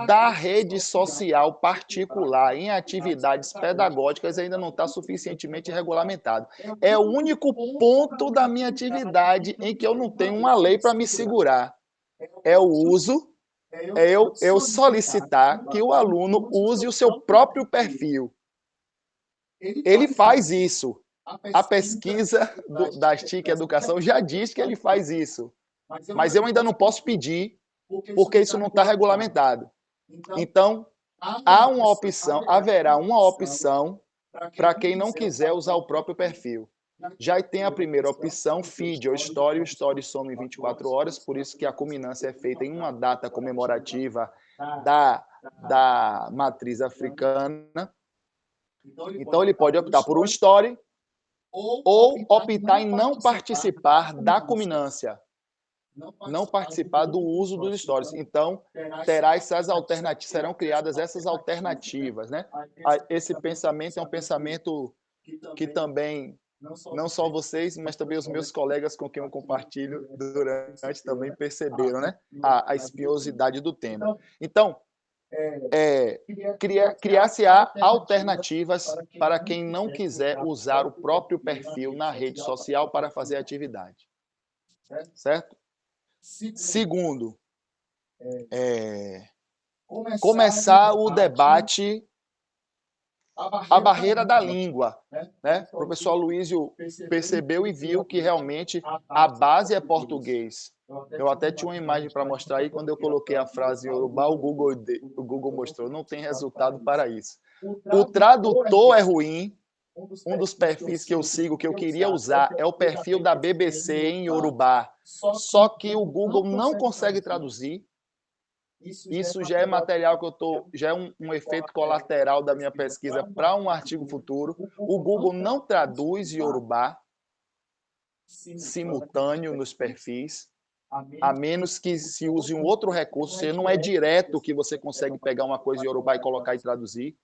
da rede social particular em atividades pedagógicas ainda não está suficientemente regulamentado. É o único ponto da minha atividade em que eu não tenho uma lei para me segurar. É o uso, eu solicitar que o aluno use o seu próprio perfil. Ele faz isso. A pesquisa da STIC Educação já diz que ele faz isso. Mas eu ainda não posso pedir, porque isso não está regulamentado. Então, haverá uma opção para quem não quiser usar o próprio perfil. Já tem a primeira opção, feed ou story. O story some em 24 horas, por isso que a culminância é feita em uma data comemorativa da matriz africana. Então, ele pode optar por um story ou optar em não participar da culminância, não participar do uso dos stories. Então, terá essas alternativas, serão criadas essas alternativas, né? Esse pensamento é um pensamento que também, não só vocês, mas também os meus colegas com quem eu compartilho durante também perceberam, né? A espinhosidade do tema. Então, criar-se-á alternativas para quem não quiser usar o próprio perfil na rede social para fazer atividade. Certo? Segundo, começar o debate, a barreira da língua. Né? O professor Aloysio percebeu e viu que realmente a base é português. Eu até tinha uma imagem para mostrar aí, quando eu coloquei a frase em Yorubá, o Google mostrou, não tem resultado para isso. O tradutor é ruim. Um dos perfis que eu sigo, que eu queria usar, é o perfil da BBC em Yorubá. Só que o Google não consegue traduzir. Isso já é material que já é um efeito colateral da minha pesquisa para um artigo futuro. O Google não traduz Yorubá simultâneo nos perfis, a menos que se use um outro recurso. Você não é direto que você consegue pegar uma coisa em Yorubá e colocar e traduzir.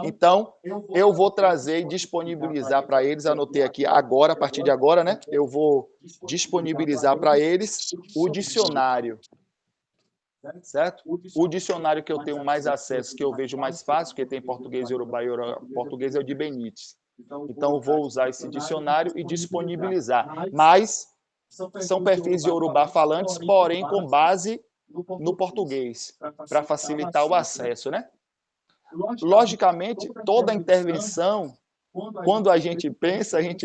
Então, eu vou trazer e disponibilizar para eles, anotei aqui agora, a partir de agora, né? Eu vou disponibilizar para eles o dicionário, certo? O dicionário que eu tenho mais acesso, que eu vejo mais fácil, que tem português, Yorubá e português, é o de Benites. Então, eu vou usar esse dicionário e disponibilizar. Mas são perfis de Yorubá falantes, porém com base no português, para facilitar o acesso, né? Logicamente, toda intervenção, quando a gente pensa em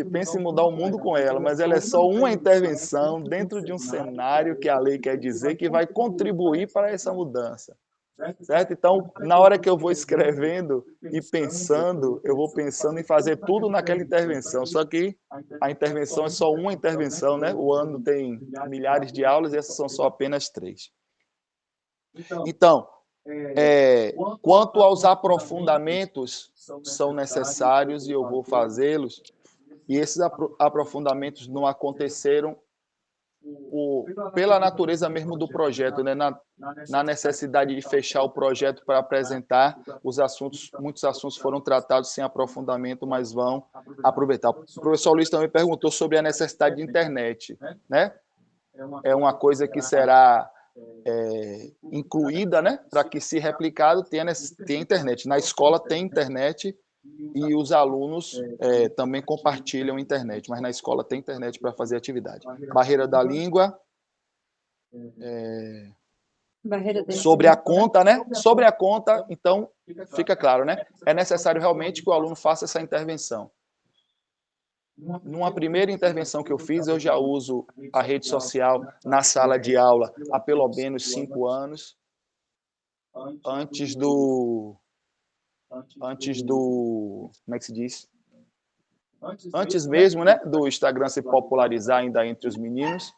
mudar o mundo com ela, mas ela é só uma intervenção dentro de um cenário que a lei quer dizer que vai contribuir para essa mudança. Certo? Então, na hora que eu vou escrevendo e pensando, eu vou pensando em fazer tudo naquela intervenção, só que a intervenção é só uma intervenção, né? O ano tem milhares de aulas e essas são só apenas 3. Então, Quanto aos aprofundamentos, são necessários e eu vou fazê-los, e esses aprofundamentos não aconteceram pela natureza mesmo do projeto, né? Na necessidade de fechar o projeto para apresentar os assuntos, muitos assuntos foram tratados sem aprofundamento, mas vão aproveitar. O professor Luiz também perguntou sobre a necessidade de internet, né? É uma coisa que será incluída, né? Para que, se replicado, tenha internet. Na escola tem internet e os alunos também compartilham a internet, mas na escola tem internet para fazer atividade. Barreira da língua. Sobre a conta, né? Sobre a conta, então, fica claro, né? É necessário realmente que o aluno faça essa intervenção. Numa primeira intervenção que eu fiz, eu já uso a rede social na sala de aula há pelo menos 5 anos, antes do... Como é que se diz? Antes mesmo, né, do Instagram se popularizar ainda entre os meninos,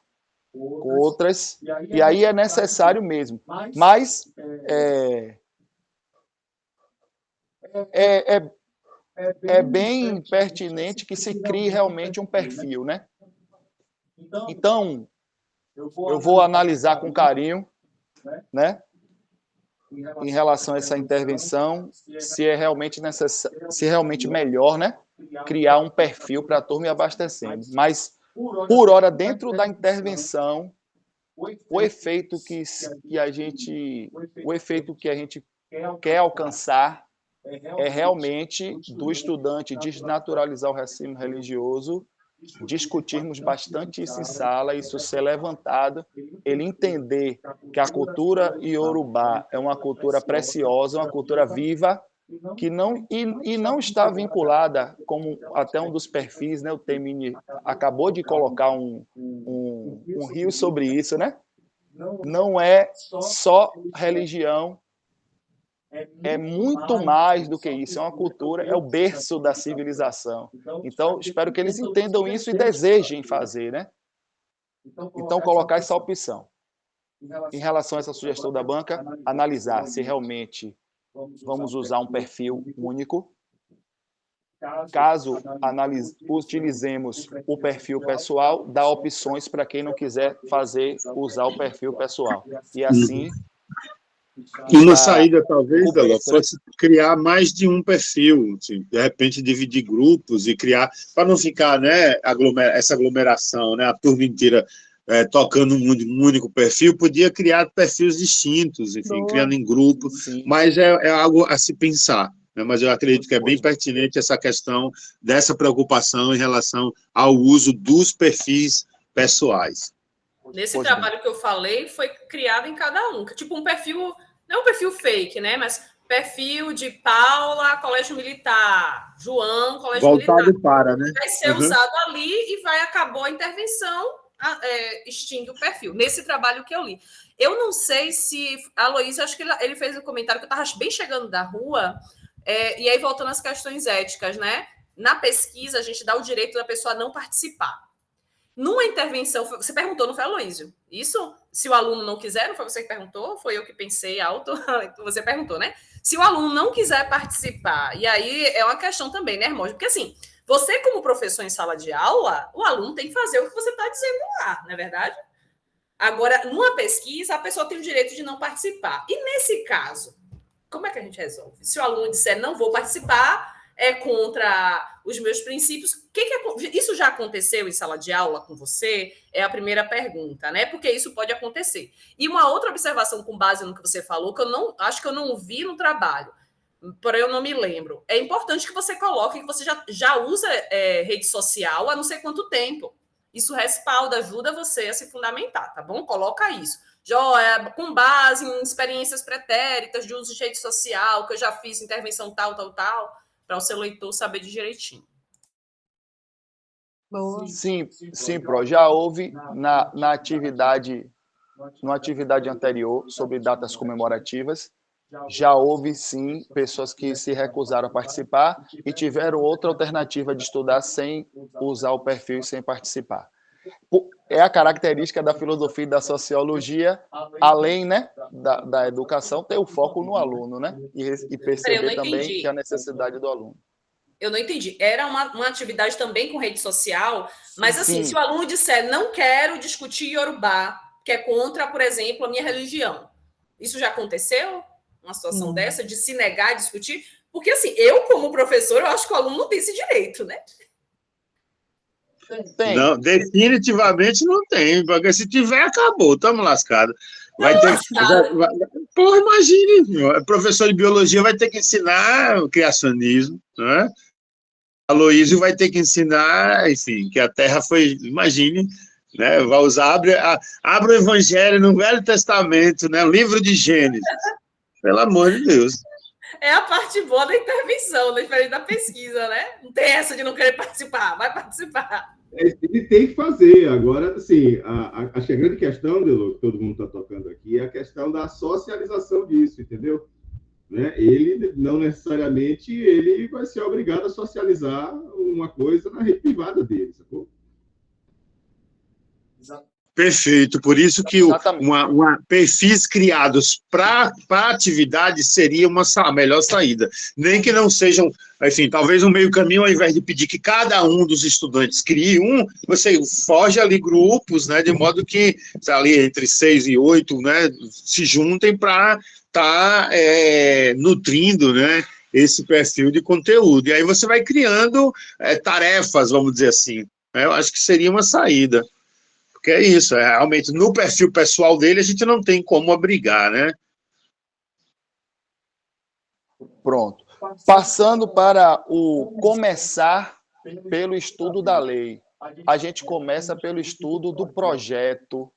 com outras, e aí é necessário mesmo. Mas é bem pertinente que se crie realmente um perfil, né? Então, eu vou analisar com carinho, né, em relação a essa intervenção, se é realmente necessário, se é realmente melhor, né, criar um perfil para a turma ir abastecendo. Mas, por hora, dentro da intervenção, o efeito que a gente quer alcançar é realmente do estudante desnaturalizar o racismo religioso, discutirmos bastante isso em sala, isso ser levantado, ele entender que a cultura iorubá é uma cultura preciosa, uma cultura viva, que não está vinculada, como até um dos perfis, né, o Temini acabou de colocar um rio sobre isso, né? Não é só religião, é muito mais do que isso, é uma cultura, é o berço da civilização. Então, espero que eles entendam isso e desejem fazer, né? Então, colocar essa opção. Em relação a essa sugestão da banca, analisar se realmente vamos usar um perfil único. Caso utilizemos o perfil pessoal, dá opções para quem não quiser usar o perfil pessoal. E assim... Uma saída, talvez, Deló, fosse criar mais de um perfil, assim, de repente dividir grupos e criar, para não ficar, né, essa aglomeração, né, a turma inteira tocando um único perfil, podia criar perfis distintos, enfim, criando em grupos, mas é algo a se pensar, né, mas eu acredito que é bem pertinente essa questão dessa preocupação em relação ao uso dos perfis pessoais. Nesse trabalho que eu falei, foi criado em cada um, tipo um perfil, não é um perfil fake, né? Mas perfil de Paula, Colégio Militar, João, Colégio voltado Militar. Para, né? Vai ser usado ali e acabou a intervenção, extingue o perfil. Nesse trabalho que eu li. Eu não sei se a Aloysio, acho que ele fez um comentário que eu estava bem chegando da rua, e aí voltando às questões éticas, né? Na pesquisa, a gente dá o direito da pessoa não participar. Numa intervenção, você perguntou, não foi, Aloysio? Isso? Se o aluno não quiser, não foi você que perguntou? Foi eu que pensei alto? Você perguntou, né? Se o aluno não quiser participar, e aí é uma questão também, né, Hermógenes? Porque assim, você como professor em sala de aula, o aluno tem que fazer o que você está dizendo lá, não é verdade? Agora, numa pesquisa, a pessoa tem o direito de não participar. E nesse caso, como é que a gente resolve? Se o aluno disser não vou participar, é contra os meus princípios. Isso já aconteceu em sala de aula com você? É a primeira pergunta, né? Porque isso pode acontecer. E uma outra observação com base no que você falou, que eu acho que eu não vi no trabalho, porém eu não me lembro. É importante que você coloque que você já usa rede social há não sei quanto tempo. Isso respalda, ajuda você a se fundamentar, tá bom? Coloca isso. Com base em experiências pretéritas de uso de rede social, que eu já fiz intervenção tal, para o seu leitor saber de direitinho. Boa. Sim, Pro. Já houve na atividade anterior sobre datas comemorativas, já houve, sim, pessoas que se recusaram a participar e tiveram outra alternativa de estudar sem usar o perfil e sem participar. É a característica da filosofia e da sociologia, além, né, da educação, ter o foco no aluno, né? E perceber também que a necessidade do aluno. Eu não entendi. Era uma atividade também com rede social, mas assim, se o aluno disser não quero discutir Yorubá, que é contra, por exemplo, a minha religião, isso já aconteceu? Uma situação dessa, de se negar a discutir? Porque assim, eu como professor, eu acho que o aluno não tem esse direito, né? Tem. Não, definitivamente não tem, porque se tiver, acabou, estamos lascados. Vai ter. Porra, imagine, professor de biologia vai ter que ensinar o criacionismo, né? Aloísio vai ter que ensinar, enfim, que a Terra foi, imagine, né? Vai usar, abre o Evangelho no Velho Testamento, né? O livro de Gênesis. Pelo amor de Deus. É a parte boa da intervenção, diferente da pesquisa, né? Não tem essa de não querer participar, vai participar. Ele tem que fazer. Agora, assim, acho que a grande questão, Delo, que todo mundo está tocando aqui, é a questão da socialização disso, entendeu? Né? Ele, não necessariamente, ele vai ser obrigado a socializar uma coisa na rede privada dele, sacou? Perfeito, por isso que perfis criados para atividade seria a melhor saída. Nem que não sejam, enfim, talvez um meio caminho, ao invés de pedir que cada um dos estudantes crie você foge ali grupos, né, de modo que ali entre 6 e 8, né, se juntem para estar nutrindo, né, esse perfil de conteúdo. E aí você vai criando tarefas, vamos dizer assim. Eu acho que seria uma saída. Porque é isso, realmente, no perfil pessoal dele, a gente não tem como obrigar, né? Pronto. Passando para o começar pelo estudo da lei. A gente começa pelo estudo do projeto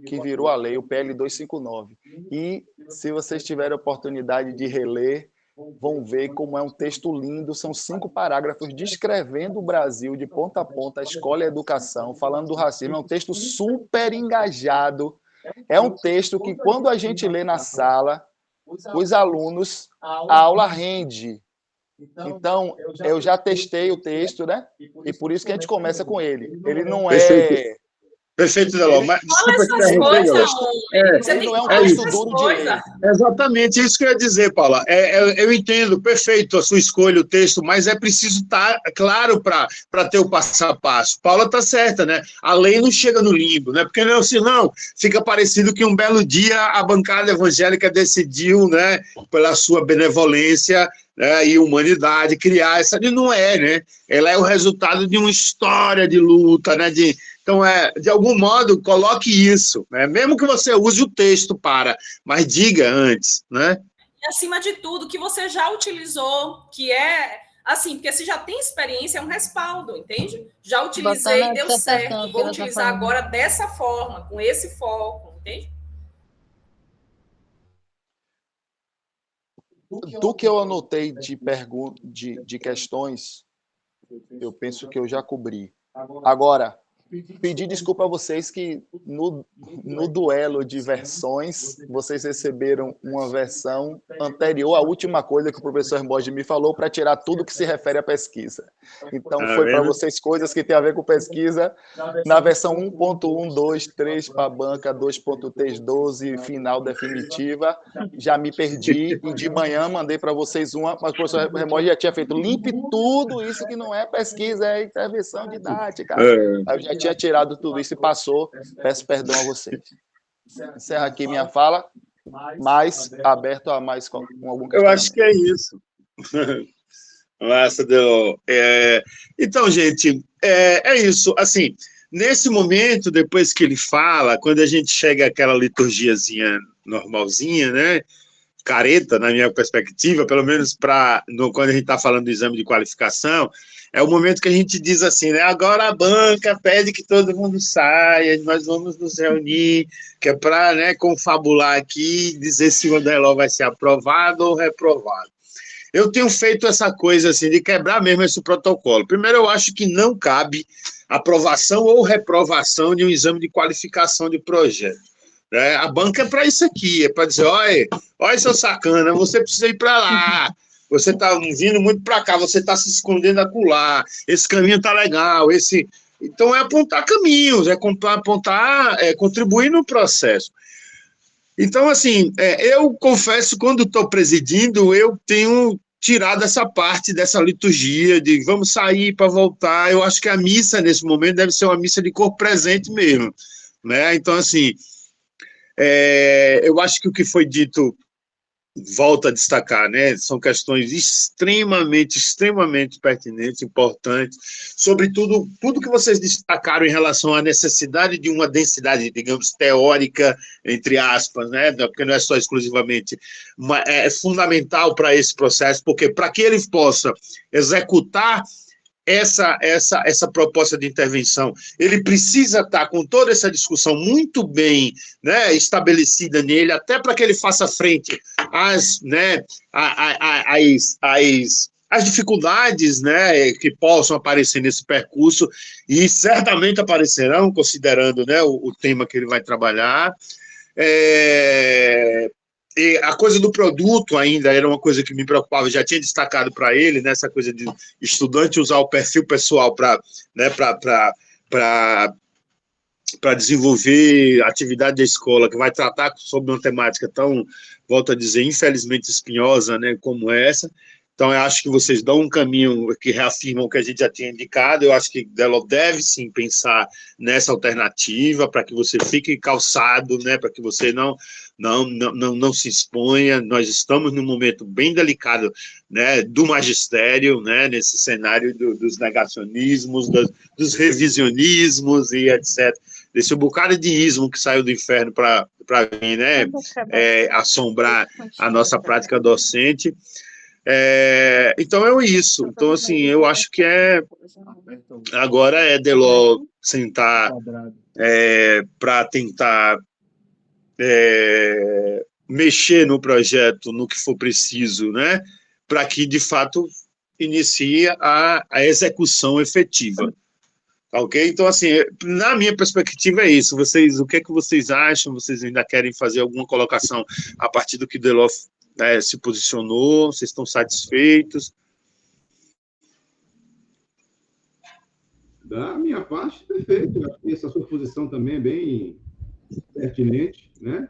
que virou a lei, o PL 259. E, se vocês tiverem a oportunidade de reler, vão ver como é um texto lindo, são 5 parágrafos descrevendo o Brasil de ponta a ponta, a escola e a educação, falando do racismo, é um texto super engajado, é um texto que quando a gente lê na sala, os alunos, a aula rende. Então, eu já testei o texto, né? E por isso que a gente começa com ele. Ele não é... Perfeito, Deló. Mas, desculpa te interromper, ele não é um texto duro de ler. Exatamente isso que eu ia dizer, Paula. Eu entendo, perfeito, a sua escolha, o texto, mas é preciso estar claro para ter o passo a passo. Paula está certa, né? A lei não chega no limbo, né? Porque não, senão fica parecido que um belo dia a bancada evangélica decidiu, né, pela sua benevolência, né, e humanidade, criar essa... E não é, né? Ela é o resultado de uma história de luta, né? Então, de algum modo, coloque isso, né? Mesmo que você use o texto mas diga antes, né? E, acima de tudo, que você já utilizou, que é, assim, porque se já tem experiência, é um respaldo, entende? Já utilizei, deu certo, vou utilizar agora dessa forma, com esse foco, entende? Do que eu anotei de questões, eu penso que eu já cobri. Agora, pedir desculpa a vocês que no duelo de versões, vocês receberam uma versão anterior à última coisa que o professor Hermógenes me falou para tirar tudo que se refere à pesquisa. Então, foi para vocês coisas que têm a ver com pesquisa na versão 1.123 para a banca, 2.312, final definitiva. Já me perdi e de manhã mandei para vocês uma, mas o professor Hermógenes já tinha feito. Limpe tudo isso que não é pesquisa, é intervenção didática. Eu já tinha tirado tudo isso e passou. Peço perdão a vocês. Encerro aqui minha fala, mas aberto a mais com algum questionamento. Eu acho que é isso. Massa, Deló. Então, gente, é isso. Assim, nesse momento, depois que ele fala, quando a gente chega àquela liturgiazinha normalzinha, né? Careta, na minha perspectiva, pelo menos quando a gente está falando do exame de qualificação, é o momento que a gente diz assim, né? Agora a banca pede que todo mundo saia, nós vamos nos reunir, que é para, né, confabular aqui e dizer se o Deló vai ser aprovado ou reprovado. Eu tenho feito essa coisa assim, de quebrar mesmo esse protocolo. Primeiro, eu acho que não cabe aprovação ou reprovação de um exame de qualificação de projeto. A banca é para isso aqui, é para dizer, olha, seu sacana, você precisa ir para lá, você está vindo muito para cá, você está se escondendo acolá, esse caminho está legal, Então, é apontar caminhos, contribuir no processo. Então, assim, eu confesso, quando estou presidindo, eu tenho tirado essa parte dessa liturgia de vamos sair para voltar. Eu acho que a missa, nesse momento, deve ser uma missa de corpo presente mesmo, né? Então, assim, eu acho que o que foi dito, volto a destacar, né? São questões extremamente pertinentes, importantes, sobretudo tudo que vocês destacaram em relação à necessidade de uma densidade, digamos, teórica, entre aspas, né? Porque não é só exclusivamente, é fundamental para esse processo, porque para que ele possa executar essa proposta de intervenção, ele precisa estar com toda essa discussão muito bem, né, estabelecida nele, até para que ele faça frente às, né, às dificuldades, né, que possam aparecer nesse percurso, e certamente aparecerão, considerando, né, o tema que ele vai trabalhar. E a coisa do produto ainda era uma coisa que me preocupava, já tinha destacado para ele, né, essa coisa de estudante usar o perfil pessoal para, né, para desenvolver atividade da escola, que vai tratar sobre uma temática tão, volto a dizer, infelizmente espinhosa, né, como essa. Então, eu acho que vocês dão um caminho que reafirmam o que a gente já tinha indicado. Eu acho que Deló deve, sim, pensar nessa alternativa para que você fique calçado, né, para que você não se exponha. Nós estamos num momento bem delicado, né, do magistério, né, nesse cenário dos negacionismos, dos revisionismos e etc. Desse bocado de ismo que saiu do inferno para vir, né, assombrar a nossa prática docente. Então é isso. Então, assim, eu acho que agora é Deló sentar para tentar mexer no projeto no que for preciso, né, para que, de fato, inicie a execução efetiva. Ok? Então, assim, na minha perspectiva é isso. Vocês, o que é que vocês acham? Vocês ainda querem fazer alguma colocação a partir do que Deló se posicionou? Vocês estão satisfeitos? Da minha parte, perfeito. Eu acho que essa sua posição também é bem pertinente, né?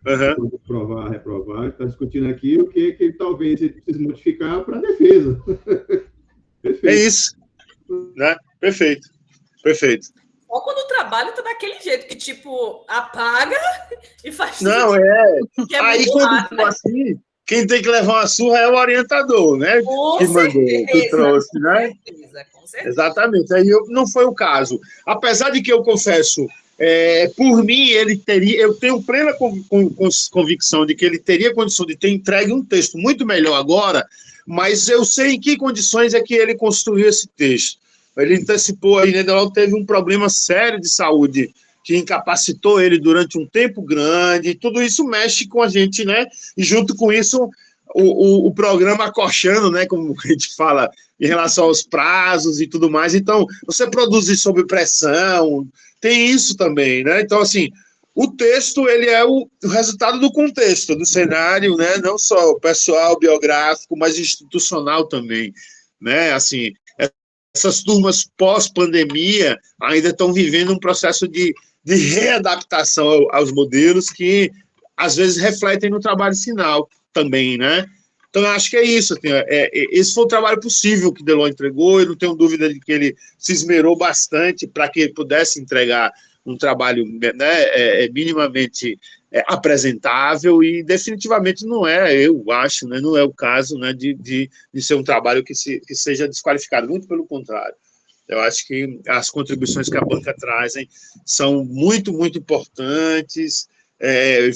Uhum. Provar, reprovar, está discutindo aqui o que talvez ele precise modificar para a defesa. Perfeito. É isso, né? Perfeito. Ou quando o trabalho tá daquele jeito, que tipo, apaga e faz não, tudo. Aí quando for assim, quem tem que levar uma surra é o orientador, né? Com que certeza, mandou, que trouxe, né? Com certeza. Exatamente. Aí não foi o caso. Apesar de que eu confesso, por mim, eu tenho plena convicção de que ele teria condição de ter entregue um texto muito melhor agora, mas eu sei em que condições é que ele construiu esse texto. Ele antecipou aí, né? Teve um problema sério de saúde que incapacitou ele durante um tempo grande, e tudo isso mexe com a gente, né? E junto com isso, o programa acolchando, né? Como a gente fala, em relação aos prazos e tudo mais. Então, você produzir sob pressão, tem isso também, né? Então, assim, o texto, ele é o resultado do contexto, do cenário, né? Não só pessoal, biográfico, mas institucional também, né? Assim, essas turmas pós-pandemia ainda estão vivendo um processo de readaptação aos modelos que, às vezes, refletem no trabalho final também, né? Então, eu acho que é isso. Esse foi o trabalho possível que Deló entregou. Eu não tenho dúvida de que ele se esmerou bastante para que ele pudesse entregar um trabalho, né, minimamente apresentável, e definitivamente não é, eu acho, né, não é o caso, né, de ser um trabalho que seja desqualificado, muito pelo contrário. Eu acho que as contribuições que a banca trazem são muito importantes.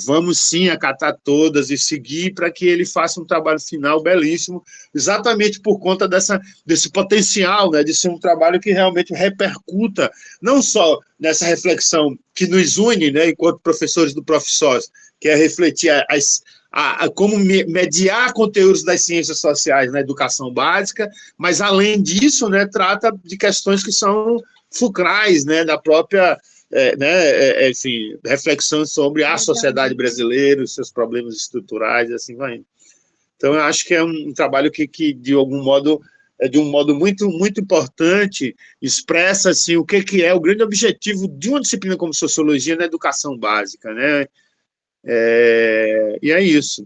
Vamos sim acatar todas e seguir para que ele faça um trabalho final belíssimo, exatamente por conta desse potencial, né, de ser um trabalho que realmente repercuta, não só nessa reflexão que nos une, né, enquanto professores do Profsós, que é refletir como mediar conteúdos das ciências sociais na educação básica, mas, além disso, né, trata de questões que são fulcrais, né, da própria enfim, reflexão sobre a sociedade brasileira, os seus problemas estruturais, e assim vai. Então, eu acho que é um trabalho que de algum modo, de um modo muito, muito importante, expressa assim, o que é o grande objetivo de uma disciplina como Sociologia na educação básica, né? E é isso.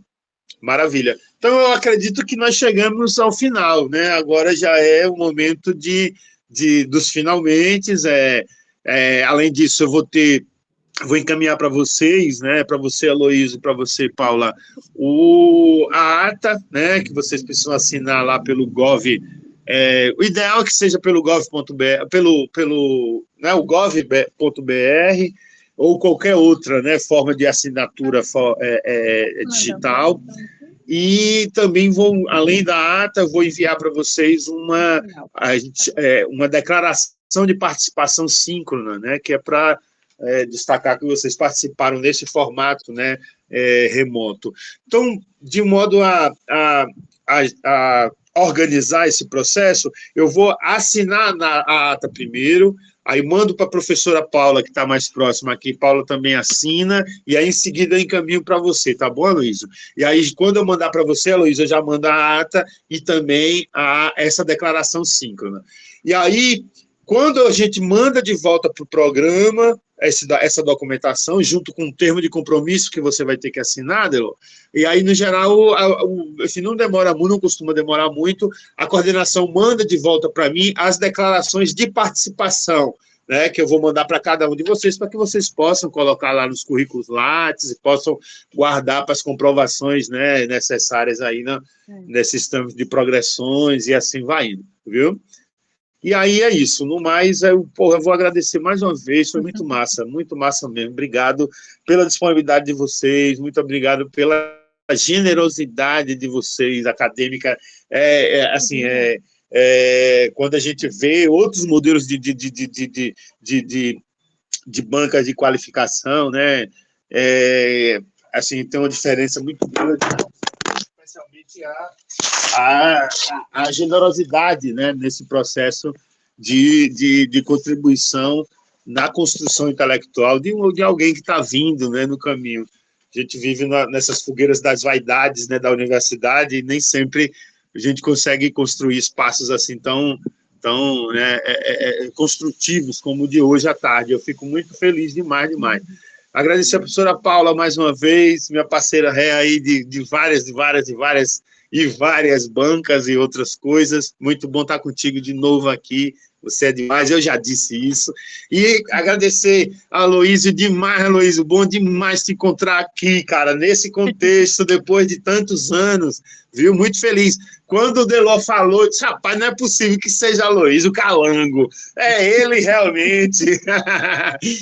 Maravilha. Então, eu acredito que nós chegamos ao final, né? Agora já é o momento dos finalmente. Além disso, eu vou encaminhar para vocês, né? Para você, Aloysio, para você, Paula, a ata, né? Que vocês precisam assinar lá pelo Gov. O ideal é que seja pelo gov.br, né, o gov.br, ou qualquer outra, né, forma de assinatura digital. E também além da ata, vou enviar para vocês uma declaração de participação síncrona, né, que é para destacar que vocês participaram nesse formato, né, remoto. Então, de modo a organizar esse processo, eu vou assinar a ata primeiro, aí mando para a professora Paula, que está mais próxima aqui, Paula também assina, e aí em seguida eu encaminho para você, tá bom, Aloysio? E aí, quando eu mandar para você, Aloysio, eu já mando a ata e também essa declaração síncrona. E aí, quando a gente manda de volta para o programa essa documentação, junto com um termo de compromisso que você vai ter que assinar, Delor, e aí, no geral, assim, não costuma demorar muito, a coordenação manda de volta para mim as declarações de participação, né, que eu vou mandar para cada um de vocês, para que vocês possam colocar lá nos currículos Lattes e possam guardar para as comprovações, né, necessárias aí nesses termos de progressões e assim vai indo, viu? E aí é isso, no mais, eu vou agradecer mais uma vez, foi muito massa mesmo, obrigado pela disponibilidade de vocês, muito obrigado pela generosidade de vocês, acadêmica, quando a gente vê outros modelos de bancas de qualificação, né, assim, tem uma diferença muito grande, especialmente a generosidade, né, nesse processo de contribuição na construção intelectual de alguém que está vindo, né, no caminho. A gente vive nessas fogueiras das vaidades, né, da universidade, e nem sempre a gente consegue construir espaços assim tão né, construtivos como o de hoje à tarde. Eu fico muito feliz demais. Agradecer a professora Paula mais uma vez, minha parceira aí de várias bancas e outras coisas. Muito bom estar contigo de novo aqui. Você é demais, eu já disse isso. E agradecer a Aloysio demais, Aloysio. Bom demais te encontrar aqui, cara, nesse contexto, depois de tantos anos, viu? Muito feliz. Quando o Delor falou, eu disse, rapaz, não é possível que seja Aloysio Calango. É ele, realmente.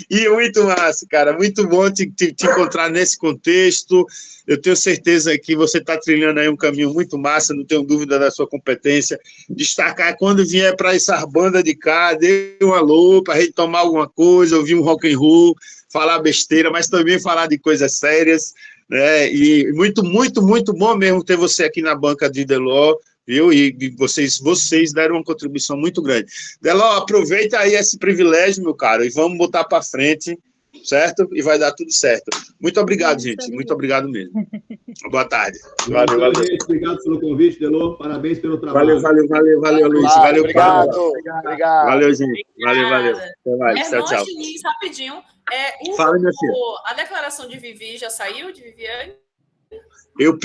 E muito massa, cara. Muito bom te encontrar nesse contexto. Eu tenho certeza que você está trilhando aí um caminho muito massa, não tenho dúvida da sua competência. Destacar quando vier para essa banda de cá, dê um alô para a gente tomar alguma coisa, ouvir um rock and roll, falar besteira, mas também falar de coisas sérias, né? E muito, muito, muito bom mesmo ter você aqui na banca de Delor, viu? E vocês deram uma contribuição muito grande. Delor, aproveita aí esse privilégio, meu caro, e vamos botar para frente, certo? E vai dar tudo certo. Muito obrigado, gente. Muito obrigado mesmo. Boa tarde. Valeu. Gente, obrigado pelo convite, Delor. Parabéns pelo trabalho. Valeu, Luiz. Valeu, obrigado. Paulo. Obrigado. Valeu, gente. Valeu. Até mais. Tchau. Diniz, rapidinho. Fala, minha filha. A declaração de Vivi já saiu, de Viviane? Eu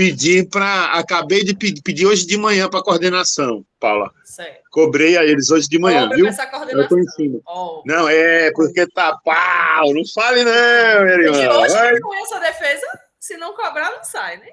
acabei de pedir hoje de manhã para a coordenação, Paula. Certo. Cobrei a eles hoje de manhã, viu? Eu estou em cima. Não, porque tá pau, não fale não, minha irmã. E hoje, com essa defesa, se não cobrar, não sai, né?